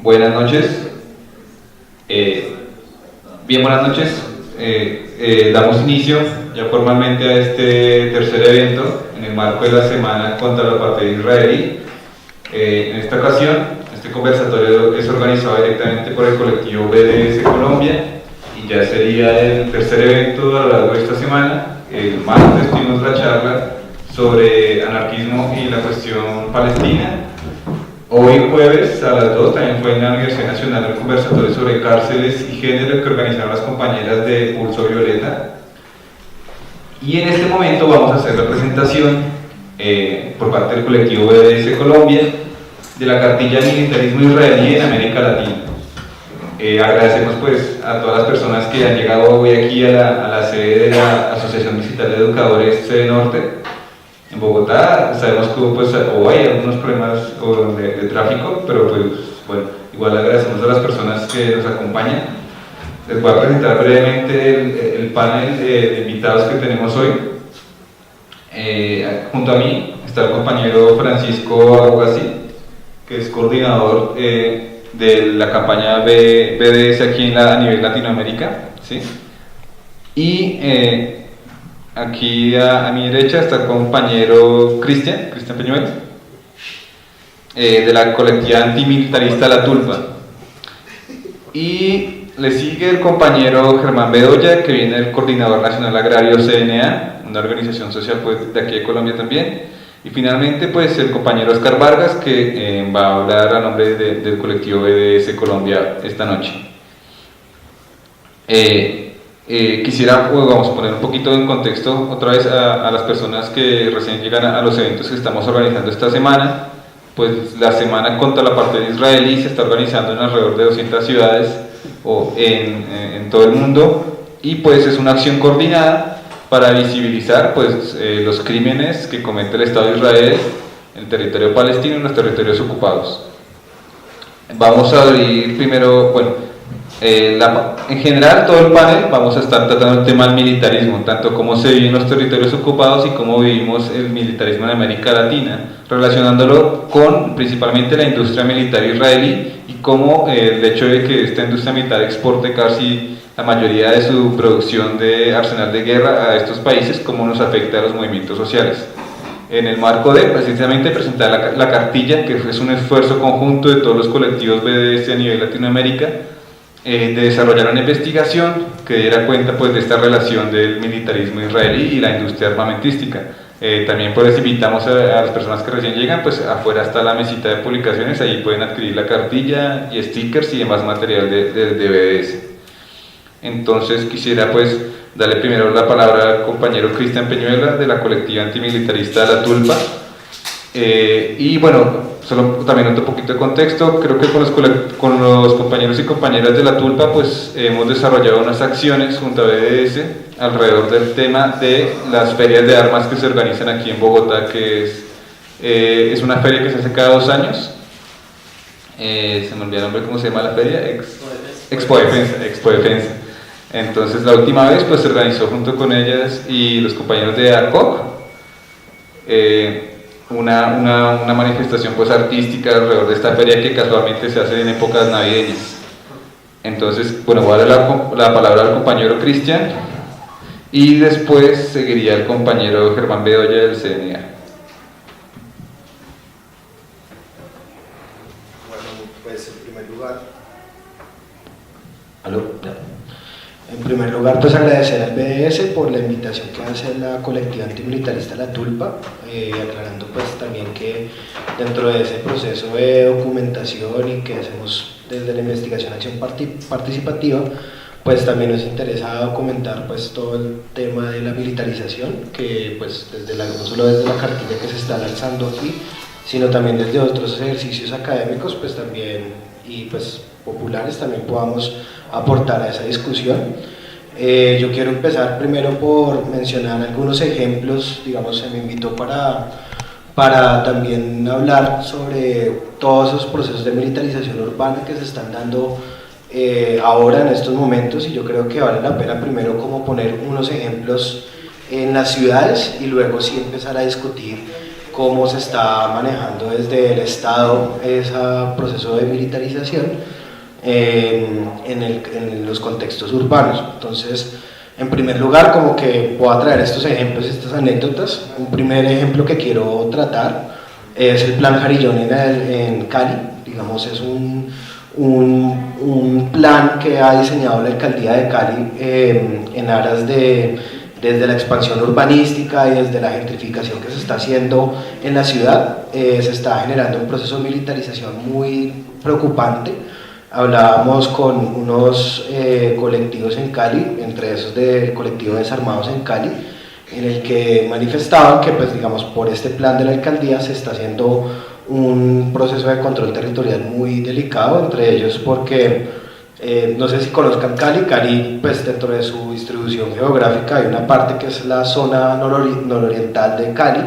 Buenas noches. Buenas noches. Damos inicio ya formalmente a este tercer evento en el marco de la Semana contra la Apartheid Israelí. En esta ocasión, este conversatorio es organizado directamente por el colectivo BDS Colombia y ya sería el tercer evento a lo largo de esta semana. El martes tuvimos la charla sobre anarquismo y la cuestión palestina. Hoy jueves a las 2 también fue en la Universidad Nacional el conversatorio sobre cárceles y género que organizaron las compañeras de Pulso Violeta. Y en este momento vamos a hacer la presentación por parte del colectivo BDS Colombia de la cartilla Militarismo Israelí en América Latina. Agradecemos pues a todas las personas que han llegado hoy aquí a la sede de la Asociación Digital de Educadores Sede Norte en Bogotá. Sabemos que pues, hay algunos problemas de tráfico, pero pues bueno, igual agradecemos a las personas que nos acompañan. Les voy a presentar brevemente el panel de invitados que tenemos hoy. Junto a mí está el compañero Francisco Aguasí, que es coordinador de la campaña BDS aquí a nivel Latinoamérica, ¿sí? Y aquí a mi derecha está el compañero Cristian Peñuel, de la colectiva antimilitarista La Tulpa. Y le sigue el compañero Germán Bedoya, que viene del Coordinador Nacional Agrario CNA, una organización social pues, de aquí de Colombia también. Y finalmente pues el compañero Oscar Vargas, que va a hablar a nombre del colectivo BDS Colombia esta noche. Quisiera, pues, vamos a poner un poquito en contexto otra vez a las personas que recién llegan a los eventos que estamos organizando esta semana. Pues la Semana contra la Apartheid Israelí se está organizando en alrededor de 200 ciudades en todo el mundo, y pues es una acción coordinada para visibilizar pues, los crímenes que comete el Estado de Israel en el territorio palestino y en los territorios ocupados. Vamos a abrir primero, en general todo el panel vamos a estar tratando el tema del militarismo, tanto cómo se vive en los territorios ocupados y cómo vivimos el militarismo en América Latina, relacionándolo con principalmente la industria militar israelí y cómo el hecho de que esta industria militar exporte casi la mayoría de su producción de arsenal de guerra a estos países, cómo nos afecta a los movimientos sociales. En el marco de precisamente presentar la cartilla, que es un esfuerzo conjunto de todos los colectivos BDS a nivel Latinoamérica, de desarrollar una investigación que diera cuenta pues, de esta relación del militarismo israelí y la industria armamentística. También pues invitamos a las personas que recién llegan, pues afuera está la mesita de publicaciones, ahí pueden adquirir la cartilla y stickers y demás material de BDS. Entonces quisiera pues darle primero la palabra al compañero Cristian Peñuela de la colectiva antimilitarista La Tulpa. Y bueno, solo también otro poquito de contexto, creo que con los compañeros y compañeras de La Tulpa pues hemos desarrollado unas acciones junto a BDS alrededor del tema de las ferias de armas que se organizan aquí en Bogotá, que es una feria que se hace cada 2 años. Se me olvidó el nombre, ¿cómo se llama la feria? Expo Defensa. Entonces la última vez pues se organizó junto con ellas y los compañeros de ARCOC una manifestación pues artística alrededor de esta feria que casualmente se hace en épocas navideñas. Entonces, bueno, voy a darle la palabra al compañero Cristian y después seguiría el compañero Germán Bedoya del CNA. Bueno, pues en primer lugar... ¿Aló? Ya. En primer lugar, pues agradecer al BDS por la invitación que hace la colectiva antimilitarista La Tulpa, aclarando pues también que dentro de ese proceso de documentación y que hacemos desde la investigación acción participativa, pues también nos interesa documentar pues todo el tema de la militarización, que pues no solo desde la cartilla que se está lanzando aquí, sino también desde otros ejercicios académicos pues también y pues populares también podamos aportar a esa discusión. Yo quiero empezar primero por mencionar algunos ejemplos, digamos, se me invitó para también hablar sobre todos esos procesos de militarización urbana que se están dando ahora en estos momentos, y yo creo que vale la pena primero como poner unos ejemplos en las ciudades y luego sí empezar a discutir cómo se está manejando desde el Estado ese proceso de militarización en los contextos urbanos. Entonces, en primer lugar, como que voy a traer estos ejemplos, estas anécdotas. Un primer ejemplo que quiero tratar es el Plan Jarillón en Cali. Digamos, es un plan que ha diseñado la alcaldía de Cali en aras desde la expansión urbanística y desde la gentrificación que se está haciendo en la ciudad. Se está generando un proceso de militarización muy preocupante. Hablábamos con unos colectivos en Cali, entre esos del colectivo Desarmados en Cali, en el que manifestaban que, pues, digamos, por este plan de la alcaldía se está haciendo un proceso de control territorial muy delicado, entre ellos porque, no sé si conozcan Cali, pues dentro de su distribución geográfica hay una parte que es la zona nororiental de Cali.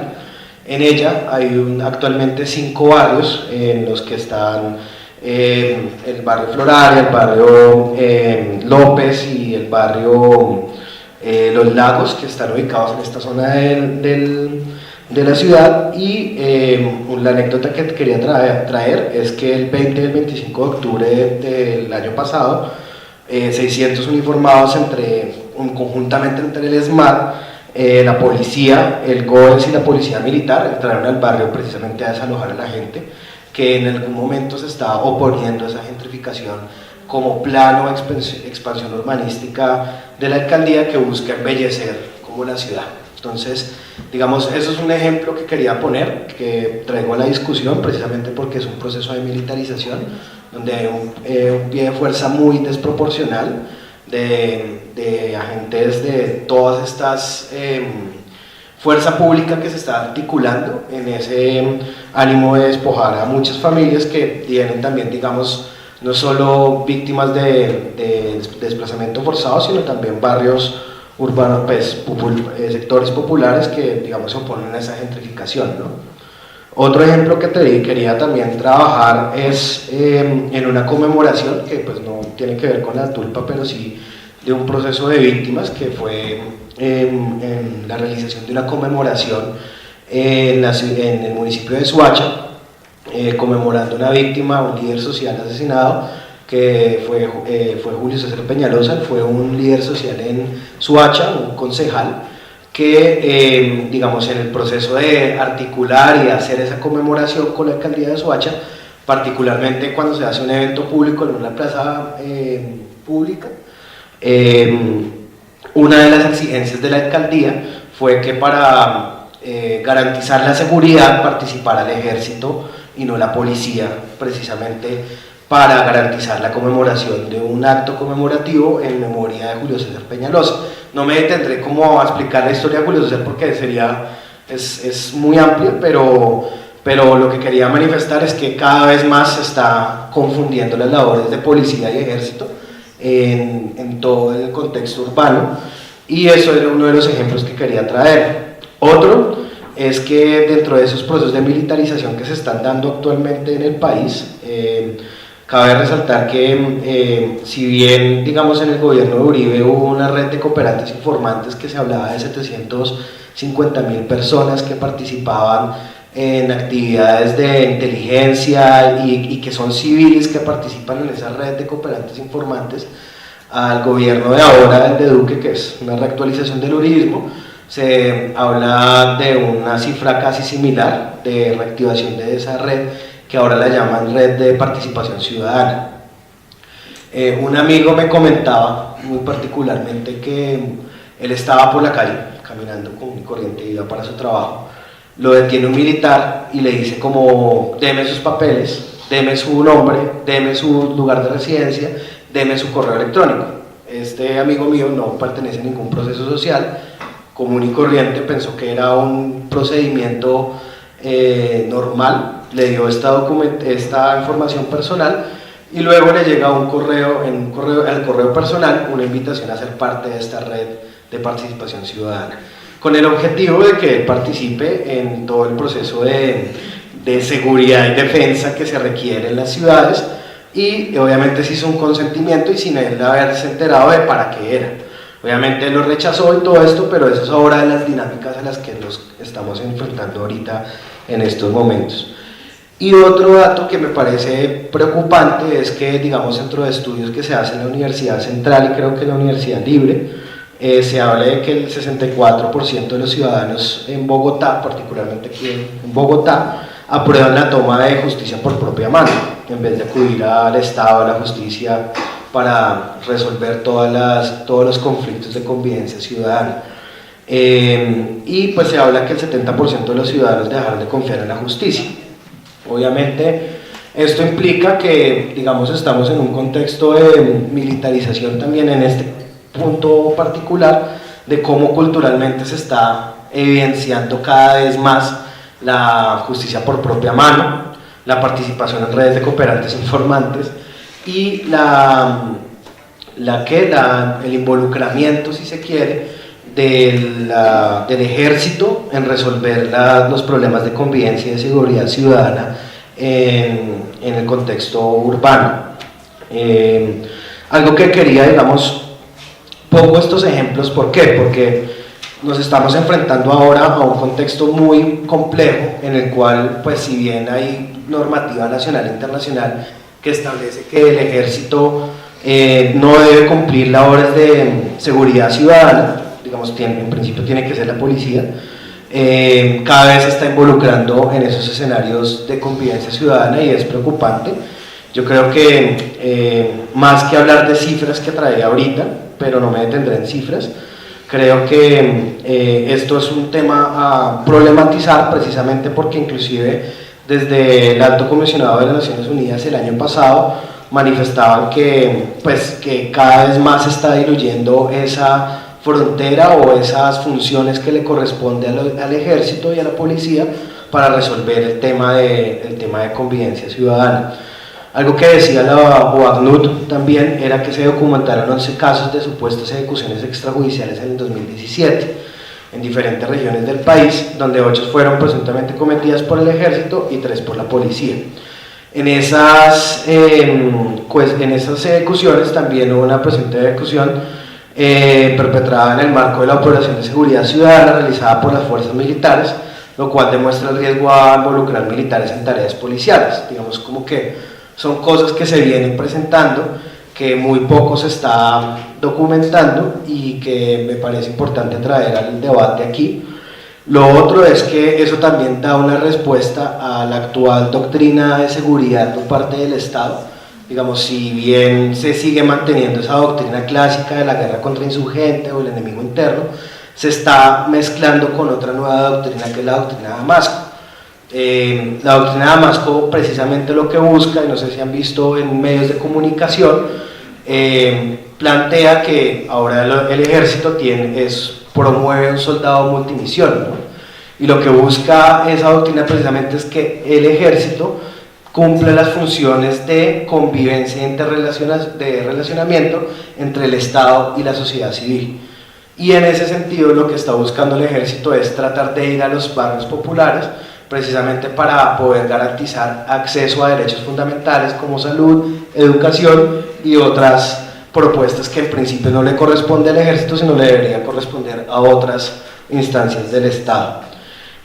En ella hay actualmente 5 barrios en los que están el barrio Floralia, el barrio López y el barrio Los Lagos, que están ubicados en esta zona de la ciudad. Y la anécdota que quería traer es que el 20 y el 25 de octubre del año pasado, 600 uniformados conjuntamente entre el ESMAD, la policía, el GOES y la policía militar entraron al barrio precisamente a desalojar a la gente que en algún momento se estaba oponiendo a esa gentrificación como plano de expansión urbanística de la alcaldía que busca embellecer como la ciudad. Entonces, digamos, eso es un ejemplo que quería poner, que traigo a la discusión precisamente porque es un proceso de militarización donde hay un pie de fuerza muy desproporcional de agentes de todas estas fuerza pública que se está articulando en ese ánimo de despojar a muchas familias que tienen también, digamos, no solo víctimas de desplazamiento forzado, sino también barrios urbanos, pues, sectores populares que, digamos, se oponen a esa gentrificación, ¿no? Otro ejemplo que quería también trabajar es en una conmemoración que, pues, no tiene que ver con la tulpa, pero sí de un proceso de víctimas que fue en la realización de una conmemoración en el municipio de Soacha, conmemorando una víctima, un líder social asesinado, que fue Julio César Peñalosa. Fue un líder social en Soacha, un concejal, que digamos, en el proceso de articular y hacer esa conmemoración con la alcaldía de Soacha, particularmente cuando se hace un evento público en una plaza pública, una de las exigencias de la alcaldía fue que para garantizar la seguridad participara el ejército y no la policía, precisamente para garantizar la conmemoración de un acto conmemorativo en memoria de Julio César Peñalosa. No me detendré como a explicar la historia de Julio César porque es muy amplia, pero lo que quería manifestar es que cada vez más se está confundiendo las labores de policía y ejército en todo el contexto urbano, y eso era uno de los ejemplos que quería traer. Otro es que dentro de esos procesos de militarización que se están dando actualmente en el país, cabe resaltar que si bien, digamos, en el gobierno de Uribe hubo una red de cooperantes informantes que se hablaba de 750.000 personas que participaban en actividades de inteligencia y que son civiles que participan en esa red de cooperantes informantes, al gobierno de ahora, el de Duque, que es una reactualización del uribismo, se habla de una cifra casi similar de reactivación de esa red, que ahora la llaman Red de Participación Ciudadana. Un amigo me comentaba muy particularmente que él estaba por la calle, caminando con corriente, iba para su trabajo, lo detiene un militar y le dice como: deme sus papeles, deme su nombre, deme su lugar de residencia, deme su correo electrónico. Este amigo mío no pertenece a ningún proceso social, común y corriente, pensó que era un procedimiento normal, le dio esta información personal y luego le llega al correo personal una invitación a ser parte de esta red de participación ciudadana, con el objetivo de que él participe en todo el proceso de seguridad y defensa que se requiere en las ciudades, y obviamente se hizo un consentimiento y sin él haberse enterado de para qué era. Obviamente él lo rechazó y todo esto, pero eso es ahora de las dinámicas a las que nos estamos enfrentando ahorita en estos momentos. Y otro dato que me parece preocupante es que, digamos, dentro de estudios que se hacen en la Universidad Central y creo que en la Universidad Libre, se habla de que el 64% de los ciudadanos en Bogotá, particularmente aquí en Bogotá, aprueban la toma de justicia por propia mano, en vez de acudir al Estado, a la justicia, para resolver todos los conflictos de convivencia ciudadana. Y pues se habla que el 70% de los ciudadanos dejaron de confiar en la justicia. Obviamente esto implica que, digamos, estamos en un contexto de militarización también en este punto particular, de cómo culturalmente se está evidenciando cada vez más la justicia por propia mano, la participación en redes de cooperantes informantes y el involucramiento, si se quiere, del ejército en resolver los problemas de convivencia y de seguridad ciudadana en el contexto urbano. Algo que quería, digamos, pongo estos ejemplos, ¿por qué? Porque nos estamos enfrentando ahora a un contexto muy complejo en el cual, pues si bien hay normativa nacional e internacional que establece que el ejército no debe cumplir labores de seguridad ciudadana, digamos, en principio tiene que ser la policía, cada vez se está involucrando en esos escenarios de convivencia ciudadana y es preocupante. Yo creo que más que hablar de cifras que traía ahorita, pero no me detendré en cifras, creo que esto es un tema a problematizar precisamente porque inclusive desde el Alto Comisionado de las Naciones Unidas el año pasado manifestaban que cada vez más se está diluyendo esa frontera o esas funciones que le corresponde al ejército y a la policía para resolver el tema de convivencia ciudadana. Algo que decía la OACNUD también era que se documentaron 11 casos de supuestas ejecuciones extrajudiciales en el 2017 en diferentes regiones del país, donde 8 fueron presuntamente cometidas por el ejército y 3 por la policía. En esas ejecuciones también hubo una presunta ejecución perpetrada en el marco de la operación de seguridad ciudadana realizada por las fuerzas militares, lo cual demuestra el riesgo a involucrar militares en tareas policiales. Digamos, como que son cosas que se vienen presentando, que muy poco se está documentando y que me parece importante traer al debate aquí. Lo otro es que eso también da una respuesta a la actual doctrina de seguridad por parte del Estado. Digamos, si bien se sigue manteniendo esa doctrina clásica de la guerra contra insurgente o el enemigo interno, se está mezclando con otra nueva doctrina que es la doctrina de Damasco. La doctrina de Damasco precisamente lo que busca, y no sé si han visto en medios de comunicación, plantea que ahora el ejército promueve un soldado multimisión, ¿no? Y lo que busca esa doctrina precisamente es que el ejército cumple las funciones de convivencia de relacionamiento entre el Estado y la sociedad civil. Y en ese sentido lo que está buscando el ejército es tratar de ir a los barrios populares precisamente para poder garantizar acceso a derechos fundamentales como salud, educación y otras propuestas que en principio no le corresponde al ejército, sino le debería corresponder a otras instancias del Estado.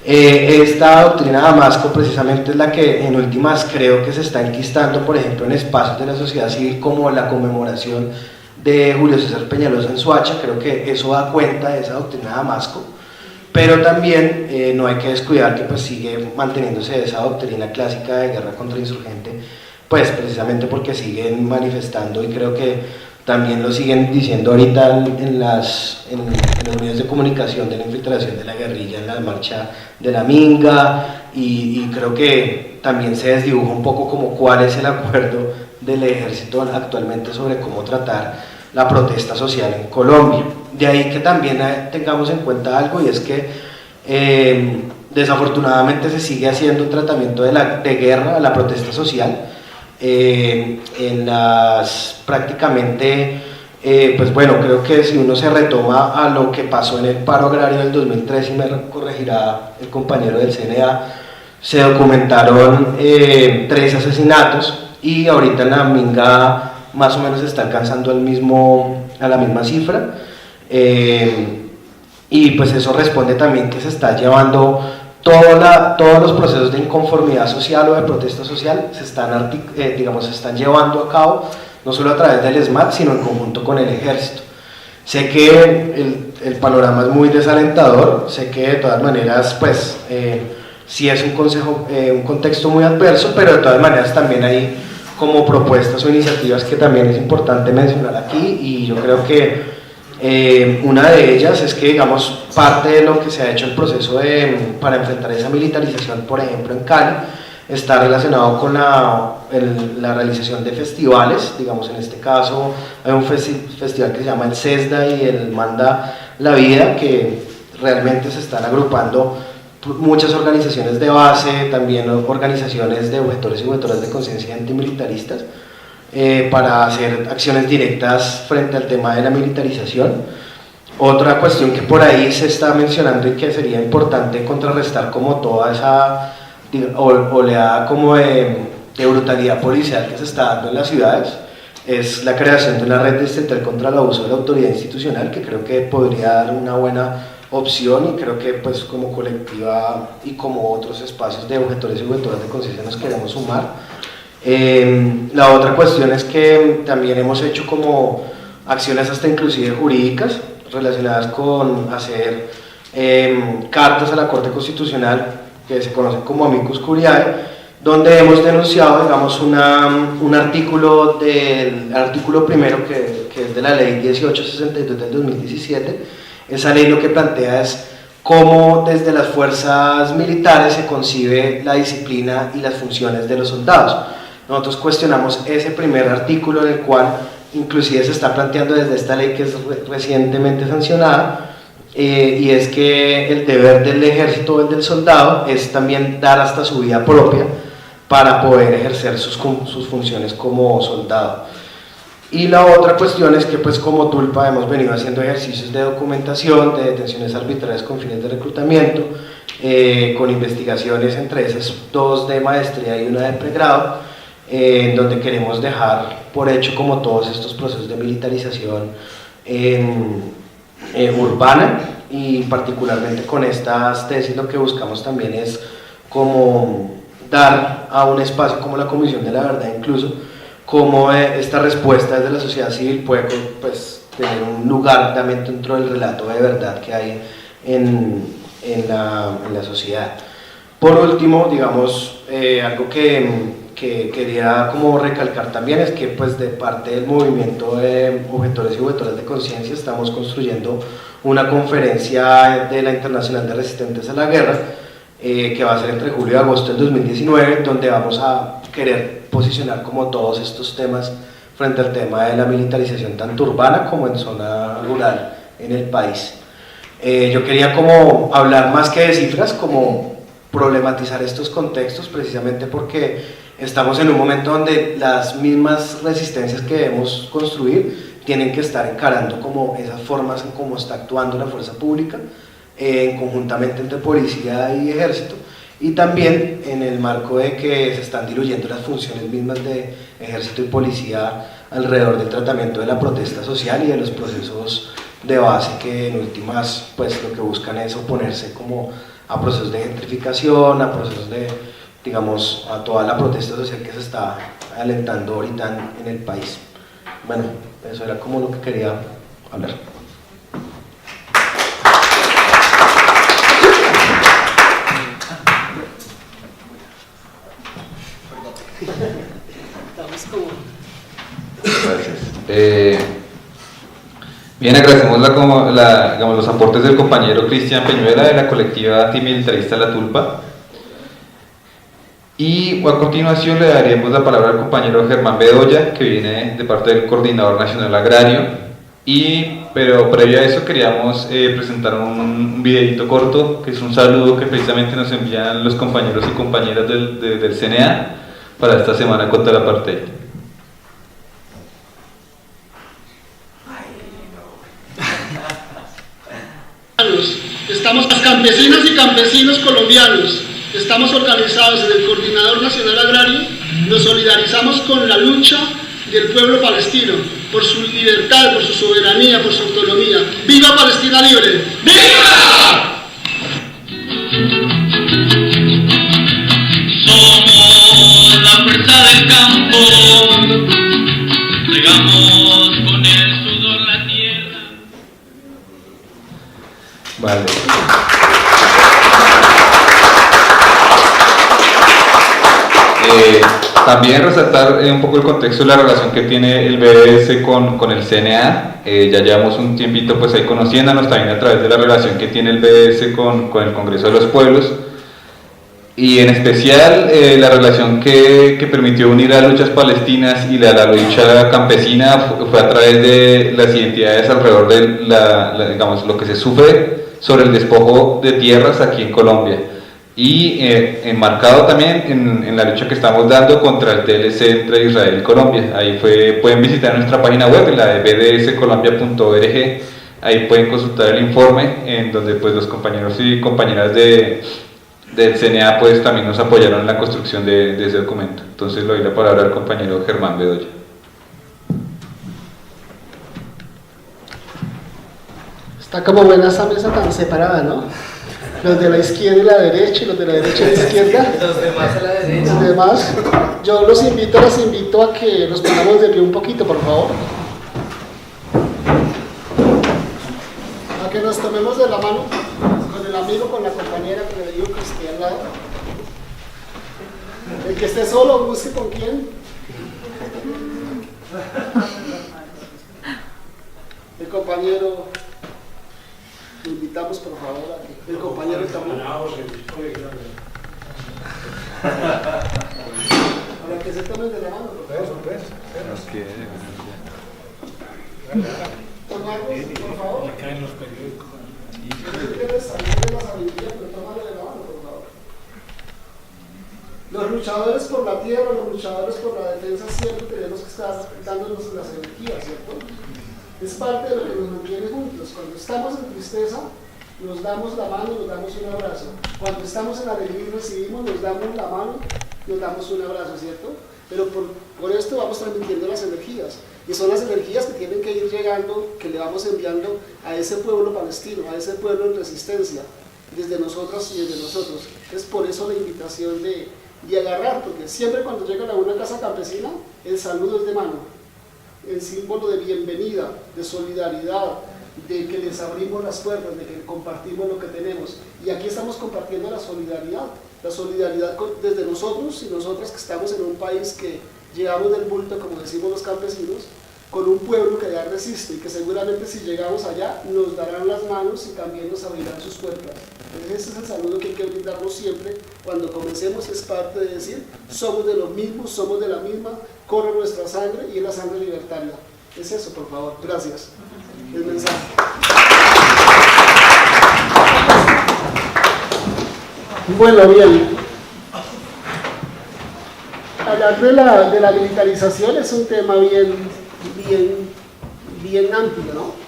Esta doctrina de Damasco precisamente es la que en últimas creo que se está enquistando, por ejemplo, en espacios de la sociedad civil como la conmemoración de Julio César Peñalosa en Soacha. Creo que eso da cuenta de esa doctrina de Damasco, pero también no hay que descuidar que pues sigue manteniéndose esa doctrina clásica de guerra contra insurgente, pues precisamente porque siguen manifestando, y creo que también lo siguen diciendo ahorita en los medios de comunicación, de la infiltración de la guerrilla en la marcha de la Minga, y creo que también se desdibuja un poco como cuál es el acuerdo del ejército actualmente sobre cómo tratar la protesta social en Colombia. De ahí que también tengamos en cuenta algo, y es que desafortunadamente se sigue haciendo un tratamiento de guerra a la protesta social. Prácticamente, pues bueno, creo que si uno se retoma a lo que pasó en el paro agrario del 2013, y me corregirá el compañero del CNA, se documentaron 3 asesinatos, y ahorita en la Minga más o menos se está alcanzando a la misma cifra, y pues eso responde también que se está llevando todos los procesos de inconformidad social o de protesta social se están llevando a cabo no solo a través del ESMAD, sino en conjunto con el ejército. Sé que el panorama es muy desalentador, sé que de todas maneras pues sí es un contexto muy adverso, pero de todas maneras también hay como propuestas o iniciativas que también es importante mencionar aquí, y yo creo que una de ellas es que, digamos, parte de lo que se ha hecho el proceso para enfrentar esa militarización, por ejemplo en Cali, está relacionado con la realización de festivales. Digamos, en este caso hay un festival que se llama el CESDA y el Manda la Vida, que realmente se están agrupando muchas organizaciones de base, también organizaciones de objetores y objetoras de conciencia antimilitaristas, para hacer acciones directas frente al tema de la militarización. Otra cuestión que por ahí se está mencionando y que sería importante contrarrestar como toda esa oleada como de brutalidad policial que se está dando en las ciudades es la creación de una red distrital contra el abuso de la autoridad institucional, que creo que podría dar una buena opción, y creo que pues como colectiva y como otros espacios de objetores y objetoras de conciencia nos queremos sumar. La otra cuestión es que también hemos hecho como acciones hasta inclusive jurídicas relacionadas con hacer cartas a la Corte Constitucional, que se conocen como amicus curiae, donde hemos denunciado, digamos, un artículo primero que es de la ley 1862 del 2017. Esa ley lo que plantea es cómo desde las fuerzas militares se concibe la disciplina y las funciones de los soldados. Nosotros cuestionamos ese primer artículo, en el cual inclusive se está planteando desde esta ley, que es recientemente sancionada, y es que el deber del ejército o el del soldado es también dar hasta su vida propia para poder ejercer sus funciones como soldado. Y la otra cuestión es que pues como Tulpa hemos venido haciendo ejercicios de documentación, de detenciones arbitrarias con fines de reclutamiento, con investigaciones, entre esas 2 de maestría y 1 de pregrado, en donde queremos dejar por hecho como todos estos procesos de militarización urbana, y particularmente con estas tesis lo que buscamos también es como dar a un espacio como la Comisión de la Verdad, incluso como esta respuesta desde la sociedad civil puede pues tener un lugar también dentro del relato de verdad que hay en la sociedad. Por último, digamos, algo que quería como recalcar también es que pues de parte del movimiento de objetores y objetoras de conciencia estamos construyendo una conferencia de la Internacional de Resistentes a la Guerra, que va a ser entre julio y agosto del 2019, donde vamos a querer posicionar como todos estos temas frente al tema de la militarización tanto urbana como en zona rural en el país. Yo quería como hablar más que de cifras, como problematizar estos contextos, precisamente porque estamos en un momento donde las mismas resistencias que debemos construir tienen que estar encarando como esas formas en cómo está actuando la fuerza pública, conjuntamente entre policía y ejército, y también en el marco de que se están diluyendo las funciones mismas de ejército y policía alrededor del tratamiento de la protesta social y de los procesos de base, que en últimas pues lo que buscan es oponerse como a procesos de gentrificación, a procesos de, digamos, a toda la protesta social que se está alentando ahorita en el país. Bueno, eso era como lo que quería hablar. Gracias. Bien, agradecemos digamos, los aportes del compañero Cristian Peñuela de la colectiva antimilitarista La Tulpa. Y a continuación le daríamos la palabra al compañero Germán Bedoya, que viene de parte del Coordinador Nacional Agrario. Pero previo a eso queríamos presentar un videito corto, que es un saludo que precisamente nos envían los compañeros y compañeras del CNA para esta semana contra la apartheid. Estamos campesinas y campesinos colombianos, estamos organizados en el Coordinador Nacional Agrario, nos solidarizamos con la lucha del pueblo palestino por su libertad, por su soberanía, por su autonomía. ¡Viva Palestina libre! ¡Viva! Vale. También resaltar un poco el contexto de la relación que tiene el BDS con el CNA. Ya llevamos un tiempito pues ahí conociéndonos también a través de la relación que tiene el BDS con el Congreso de los Pueblos, y en especial la relación que permitió unir a las luchas palestinas y la lucha campesina fue a través de las identidades alrededor de digamos, lo que se sufre sobre el despojo de tierras aquí en Colombia, y enmarcado también en la lucha que estamos dando contra el TLC entre Israel y Colombia. Ahí pueden visitar nuestra página web, la de bdscolombia.org. Ahí pueden consultar el informe en donde pues los compañeros y compañeras del CNA pues también nos apoyaron en la construcción de ese documento. Entonces le doy la palabra al compañero Germán Bedoya. Está como buena esa mesa tan separada, ¿no? Los de la izquierda y la derecha, y los de la derecha y la izquierda. Los demás a la derecha. Los demás. Yo los invito a que nos pongamos de pie un poquito, por favor. A que nos tomemos de la mano con el amigo, con la compañera que le digo que esté al lado. El que esté solo, busque con quién. El compañero. Lo invitamos por favor a que el compañero también. Para que se tomen de la mano, por favor. Tomarlos, por favor. Caen los periódicos. Los luchadores por la tierra, los luchadores por la defensa, siempre tenemos que estar dándonos las energías, ¿cierto? Es parte de lo que nos mantiene juntos. Cuando estamos en tristeza, nos damos la mano, nos damos un abrazo. Cuando estamos en alegría y recibimos, nos damos la mano, nos damos un abrazo, ¿cierto? Pero por esto vamos transmitiendo las energías. Y son las energías que tienen que ir llegando, que le vamos enviando a ese pueblo palestino, a ese pueblo en resistencia, desde nosotras y desde nosotros. Es por eso la invitación de agarrar, porque siempre cuando llegan a una casa campesina, el saludo es de mano. El símbolo de bienvenida, de solidaridad, de que les abrimos las puertas, de que compartimos lo que tenemos. Y aquí estamos compartiendo la solidaridad desde nosotros y nosotras que estamos en un país que llevamos del bulto, como decimos los campesinos, con un pueblo que ya resiste y que seguramente si llegamos allá nos darán las manos y también nos abrirán sus puertas. Entonces ese es el saludo que hay que brindarnos siempre cuando comencemos, es parte de decir, somos de los mismos, somos de la misma, corre nuestra sangre y es la sangre libertaria. Es eso, por favor. Gracias. El mensaje. Bueno, bien. Hablar de la militarización es un tema bien amplio, ¿no?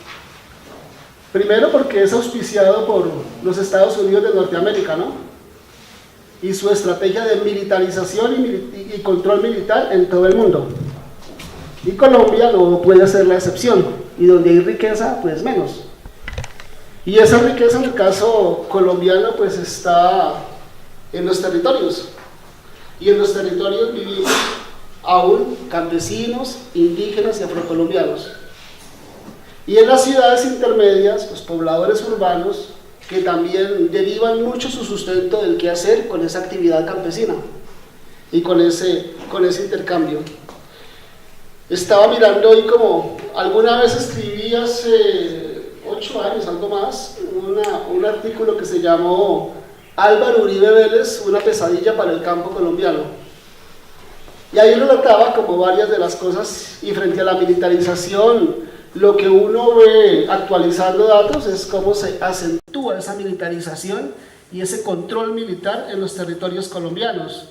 Primero porque es auspiciado por los Estados Unidos de Norteamérica, ¿no? Y su estrategia de militarización y control militar en todo el mundo. Y Colombia no puede ser la excepción, y donde hay riqueza, pues menos. Y esa riqueza en el caso colombiano pues está en los territorios. Y en los territorios vivimos aún campesinos, indígenas y afrocolombianos. Y en las ciudades intermedias, pues pobladores urbanos que también derivan mucho su sustento del qué hacer con esa actividad campesina y con ese intercambio. Estaba mirando hoy como alguna vez escribí hace 8 años, algo más, un artículo que se llamó Álvaro Uribe Vélez, una pesadilla para el campo colombiano. Y ahí relataba como varias de las cosas, y frente a la militarización, lo que uno ve actualizando datos es cómo se acentúa esa militarización y ese control militar en los territorios colombianos.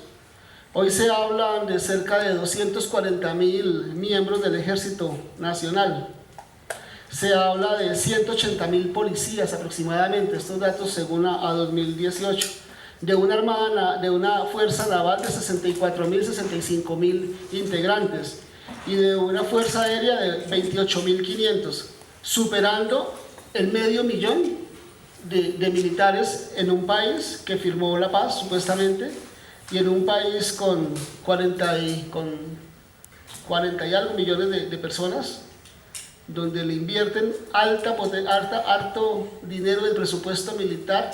Hoy se hablan de cerca de 240.000 miembros del Ejército Nacional. Se habla de 180.000 policías aproximadamente, estos datos según a 2018, de una fuerza naval de 64.000, 65.000 integrantes y de una fuerza aérea de 28.500, superando el 500.000 de militares en un país que firmó la paz supuestamente, y en un país con 40 y algo millones de personas, donde le invierten harto dinero del presupuesto militar,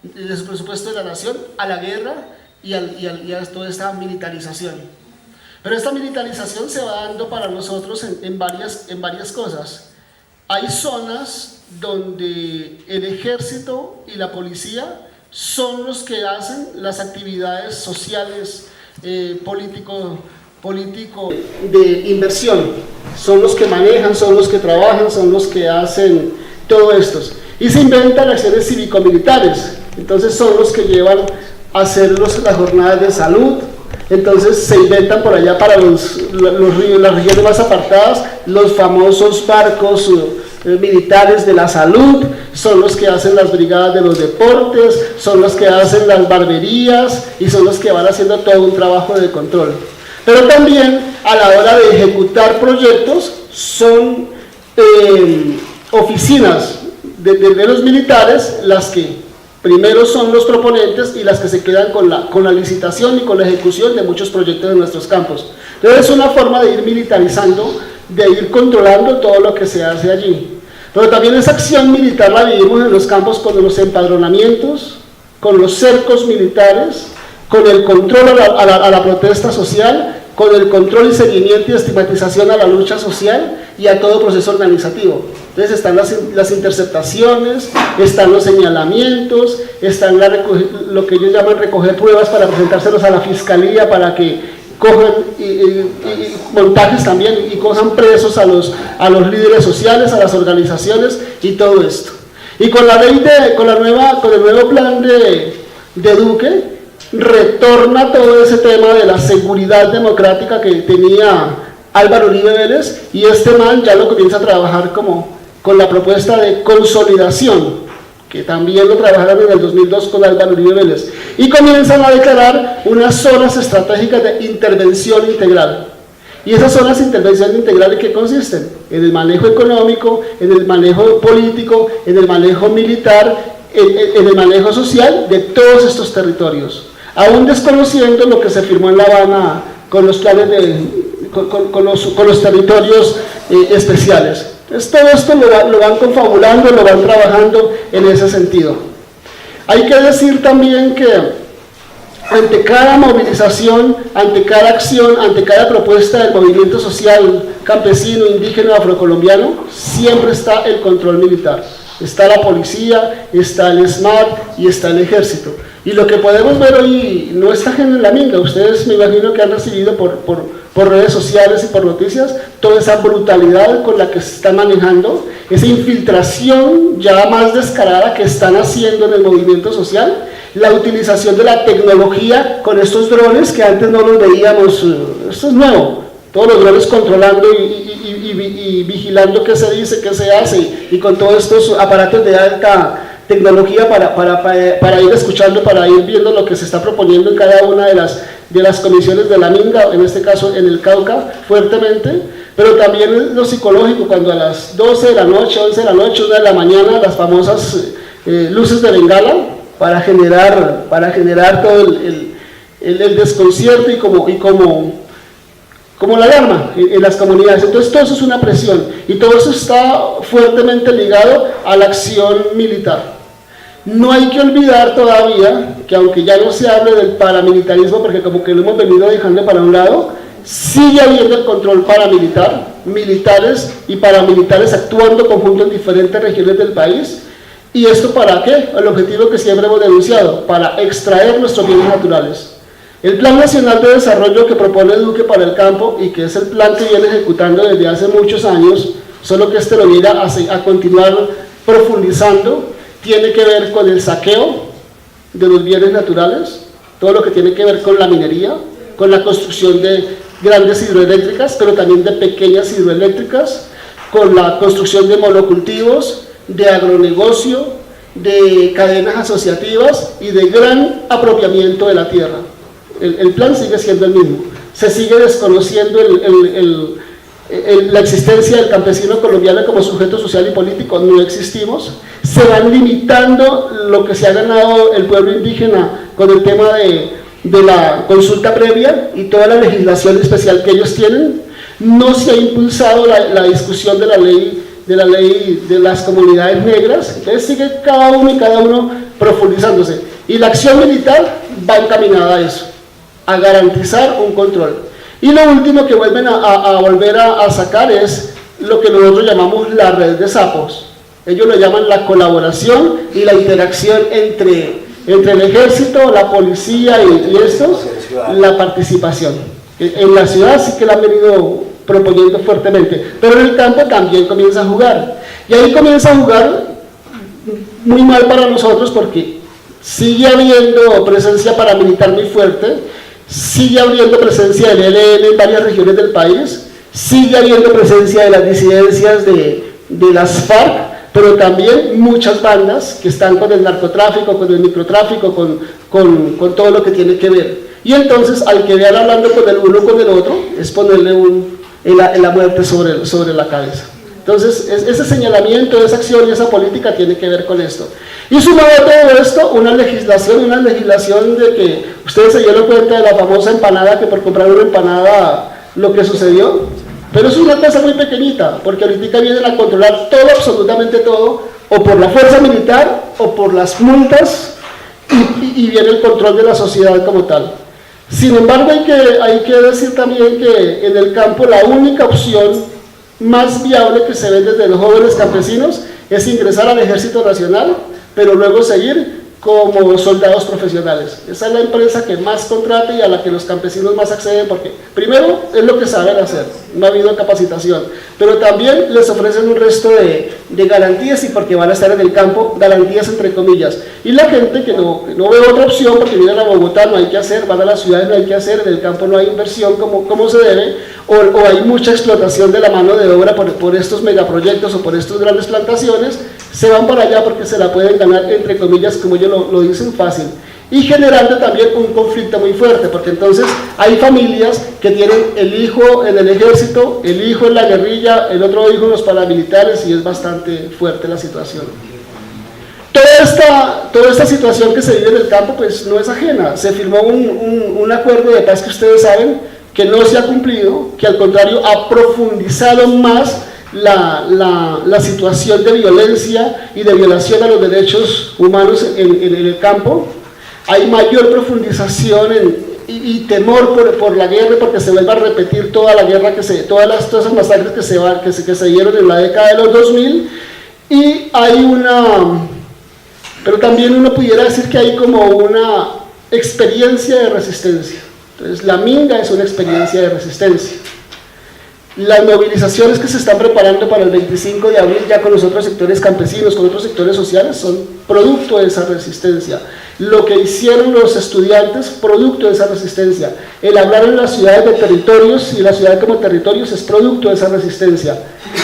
del presupuesto de la nación, a la guerra y a toda esta militarización. Pero esta militarización se va dando para nosotros en varias cosas. Hay zonas donde el ejército y la policía son los que hacen las actividades sociales, político de inversión, son los que manejan, son los que trabajan, son los que hacen todo esto. Y se inventan acciones cívico-militares, entonces son los que llevan a hacer las jornadas de salud. Entonces se inventan por allá para las regiones más apartadas los famosos barcos militares de la salud, son los que hacen las brigadas de los deportes, son los que hacen las barberías y son los que van haciendo todo un trabajo de control. Pero también a la hora de ejecutar proyectos son oficinas de los militares las que primero son los proponentes y las que se quedan con la licitación y con la ejecución de muchos proyectos de nuestros campos. Entonces es una forma de ir militarizando, de ir controlando todo lo que se hace allí. Pero también esa acción militar la vivimos en los campos con los empadronamientos, con los cercos militares, con el control a la protesta social, con el control y seguimiento y estigmatización a la lucha social y a todo proceso organizativo. Entonces están las interceptaciones, están los señalamientos, están lo que ellos llaman recoger pruebas para presentárselos a la fiscalía para que cojan montajes también y cojan presos a los líderes sociales, a las organizaciones y todo esto. Y con el nuevo plan de Duque, retorna todo ese tema de la seguridad democrática que tenía Álvaro Uribe Vélez, y este man ya lo comienza a trabajar con la propuesta de consolidación, que también lo trabajaron en el 2002 con Álvaro Uribe Vélez, y comienzan a declarar unas zonas estratégicas de intervención integral. Y esas zonas de intervención integral, ¿en qué consisten? En el manejo económico, en el manejo político, en el manejo militar, en el manejo social de todos estos territorios, aún desconociendo lo que se firmó en La Habana con los planes con los territorios especiales. Entonces todo esto lo van confabulando, lo van trabajando en ese sentido. Hay que decir también que ante cada movilización, ante cada acción, ante cada propuesta del movimiento social campesino, indígena, afrocolombiano, siempre está el control militar. Está la policía, está el SMAT y está el ejército. Y lo que podemos ver hoy no está ajeno en la minga. Ustedes me imagino que han recibido por redes sociales y por noticias toda esa brutalidad con la que se está manejando, esa infiltración ya más descarada que están haciendo en el movimiento social, la utilización de la tecnología con estos drones que antes no los veíamos. Esto es nuevo, todos los drones controlando y vigilando qué se dice, qué se hace, y con todos estos aparatos de alta tecnología para ir escuchando, para ir viendo lo que se está proponiendo en cada una de las comisiones de la minga, en este caso en el Cauca, fuertemente, pero también lo psicológico, cuando a las 12 de la noche, 11 de la noche, 1 de la mañana, las famosas luces de bengala, para generar todo el desconcierto y como la alarma en las comunidades. Entonces todo eso es una presión y todo eso está fuertemente ligado a la acción militar. No hay que olvidar todavía que, aunque ya no se hable del paramilitarismo, porque como que lo hemos venido dejando para un lado, sigue habiendo el control paramilitar, militares y paramilitares actuando conjunto en diferentes regiones del país. ¿Y esto para qué? El objetivo que siempre hemos denunciado: para extraer nuestros bienes naturales. El Plan Nacional de Desarrollo que propone Duque para el campo, y que es el plan que viene ejecutando desde hace muchos años, solo que este lo viene a continuar profundizando, tiene que ver con el saqueo de los bienes naturales, todo lo que tiene que ver con la minería, con la construcción de grandes hidroeléctricas, pero también de pequeñas hidroeléctricas, con la construcción de monocultivos, de agronegocio, de cadenas asociativas y de gran apropiamiento de la tierra. El plan sigue siendo el mismo, se sigue desconociendo la existencia del campesino colombiano como sujeto social y político. No existimos, se van limitando lo que se ha ganado el pueblo indígena con el tema de la consulta previa y toda la legislación especial que ellos tienen. no se ha impulsado la discusión de la ley de las comunidades negras, entonces sigue cada uno profundizándose, y la acción militar va encaminada a eso, a garantizar un control. Y lo último que vuelven a sacar es lo que nosotros llamamos la red de sapos. Ellos lo llaman la colaboración y la interacción entre el ejército, la policía y estos, la participación. En la ciudad sí que la han venido proponiendo fuertemente, pero en el campo también comienza a jugar. Y ahí comienza a jugar muy mal para nosotros porque sigue habiendo presencia paramilitar muy fuerte, sigue habiendo presencia del ELN en varias regiones del país, sigue habiendo presencia de las disidencias de las FARC, pero también muchas bandas que están con el narcotráfico, con el microtráfico, con todo lo que tiene que ver. Y entonces al que vean hablando con el uno con el otro, es ponerle la muerte sobre la cabeza. Entonces ese señalamiento, esa acción y esa política tiene que ver con esto. Y sumado a todo esto, una legislación de que ustedes se dieron cuenta de la famosa empanada, que por comprar una empanada lo que sucedió, pero es una cosa muy pequeñita, porque ahorita vienen a controlar todo, absolutamente todo, o por la fuerza militar, o por las multas, y viene el control de la sociedad como tal. Sin embargo, hay que decir también que en el campo la única opción más viable que se ve desde los jóvenes campesinos es ingresar al Ejército Nacional, pero luego seguir como soldados profesionales. Esa es la empresa que más contrata y a la que los campesinos más acceden, porque primero es lo que saben hacer, no ha habido capacitación, pero también les ofrecen un resto de garantías, y porque van a estar en el campo, garantías entre comillas. Y la gente que no ve otra opción, porque vienen a Bogotá, no hay que hacer, van a las ciudades, no hay que hacer, en el campo no hay inversión como se debe, o hay mucha explotación de la mano de obra por estos megaproyectos o por estas grandes plantaciones, se van para allá porque se la pueden ganar, entre comillas, como ellos lo dicen, fácil. Y generando también un conflicto muy fuerte, porque entonces hay familias que tienen el hijo en el ejército, el hijo en la guerrilla, el otro hijo en los paramilitares, y es bastante fuerte la situación. Toda esta situación que se vive en el campo pues no es ajena. Se firmó un acuerdo de paz que ustedes saben que no se ha cumplido, que al contrario ha profundizado más la situación de violencia y de violación a los derechos humanos en el campo. Hay mayor profundización y temor por la guerra, porque se vuelva a repetir toda la guerra, todas esas masacres que se dieron en la década de los 2000, y pero también uno pudiera decir que hay como una experiencia de resistencia. Entonces la minga es una experiencia de resistencia. Las movilizaciones que se están preparando para el 25 de abril ya con los otros sectores campesinos, con otros sectores sociales, son producto de esa resistencia. Lo que hicieron los estudiantes, producto de esa resistencia. El hablar en las ciudades de territorios y la ciudad como territorios es producto de esa resistencia.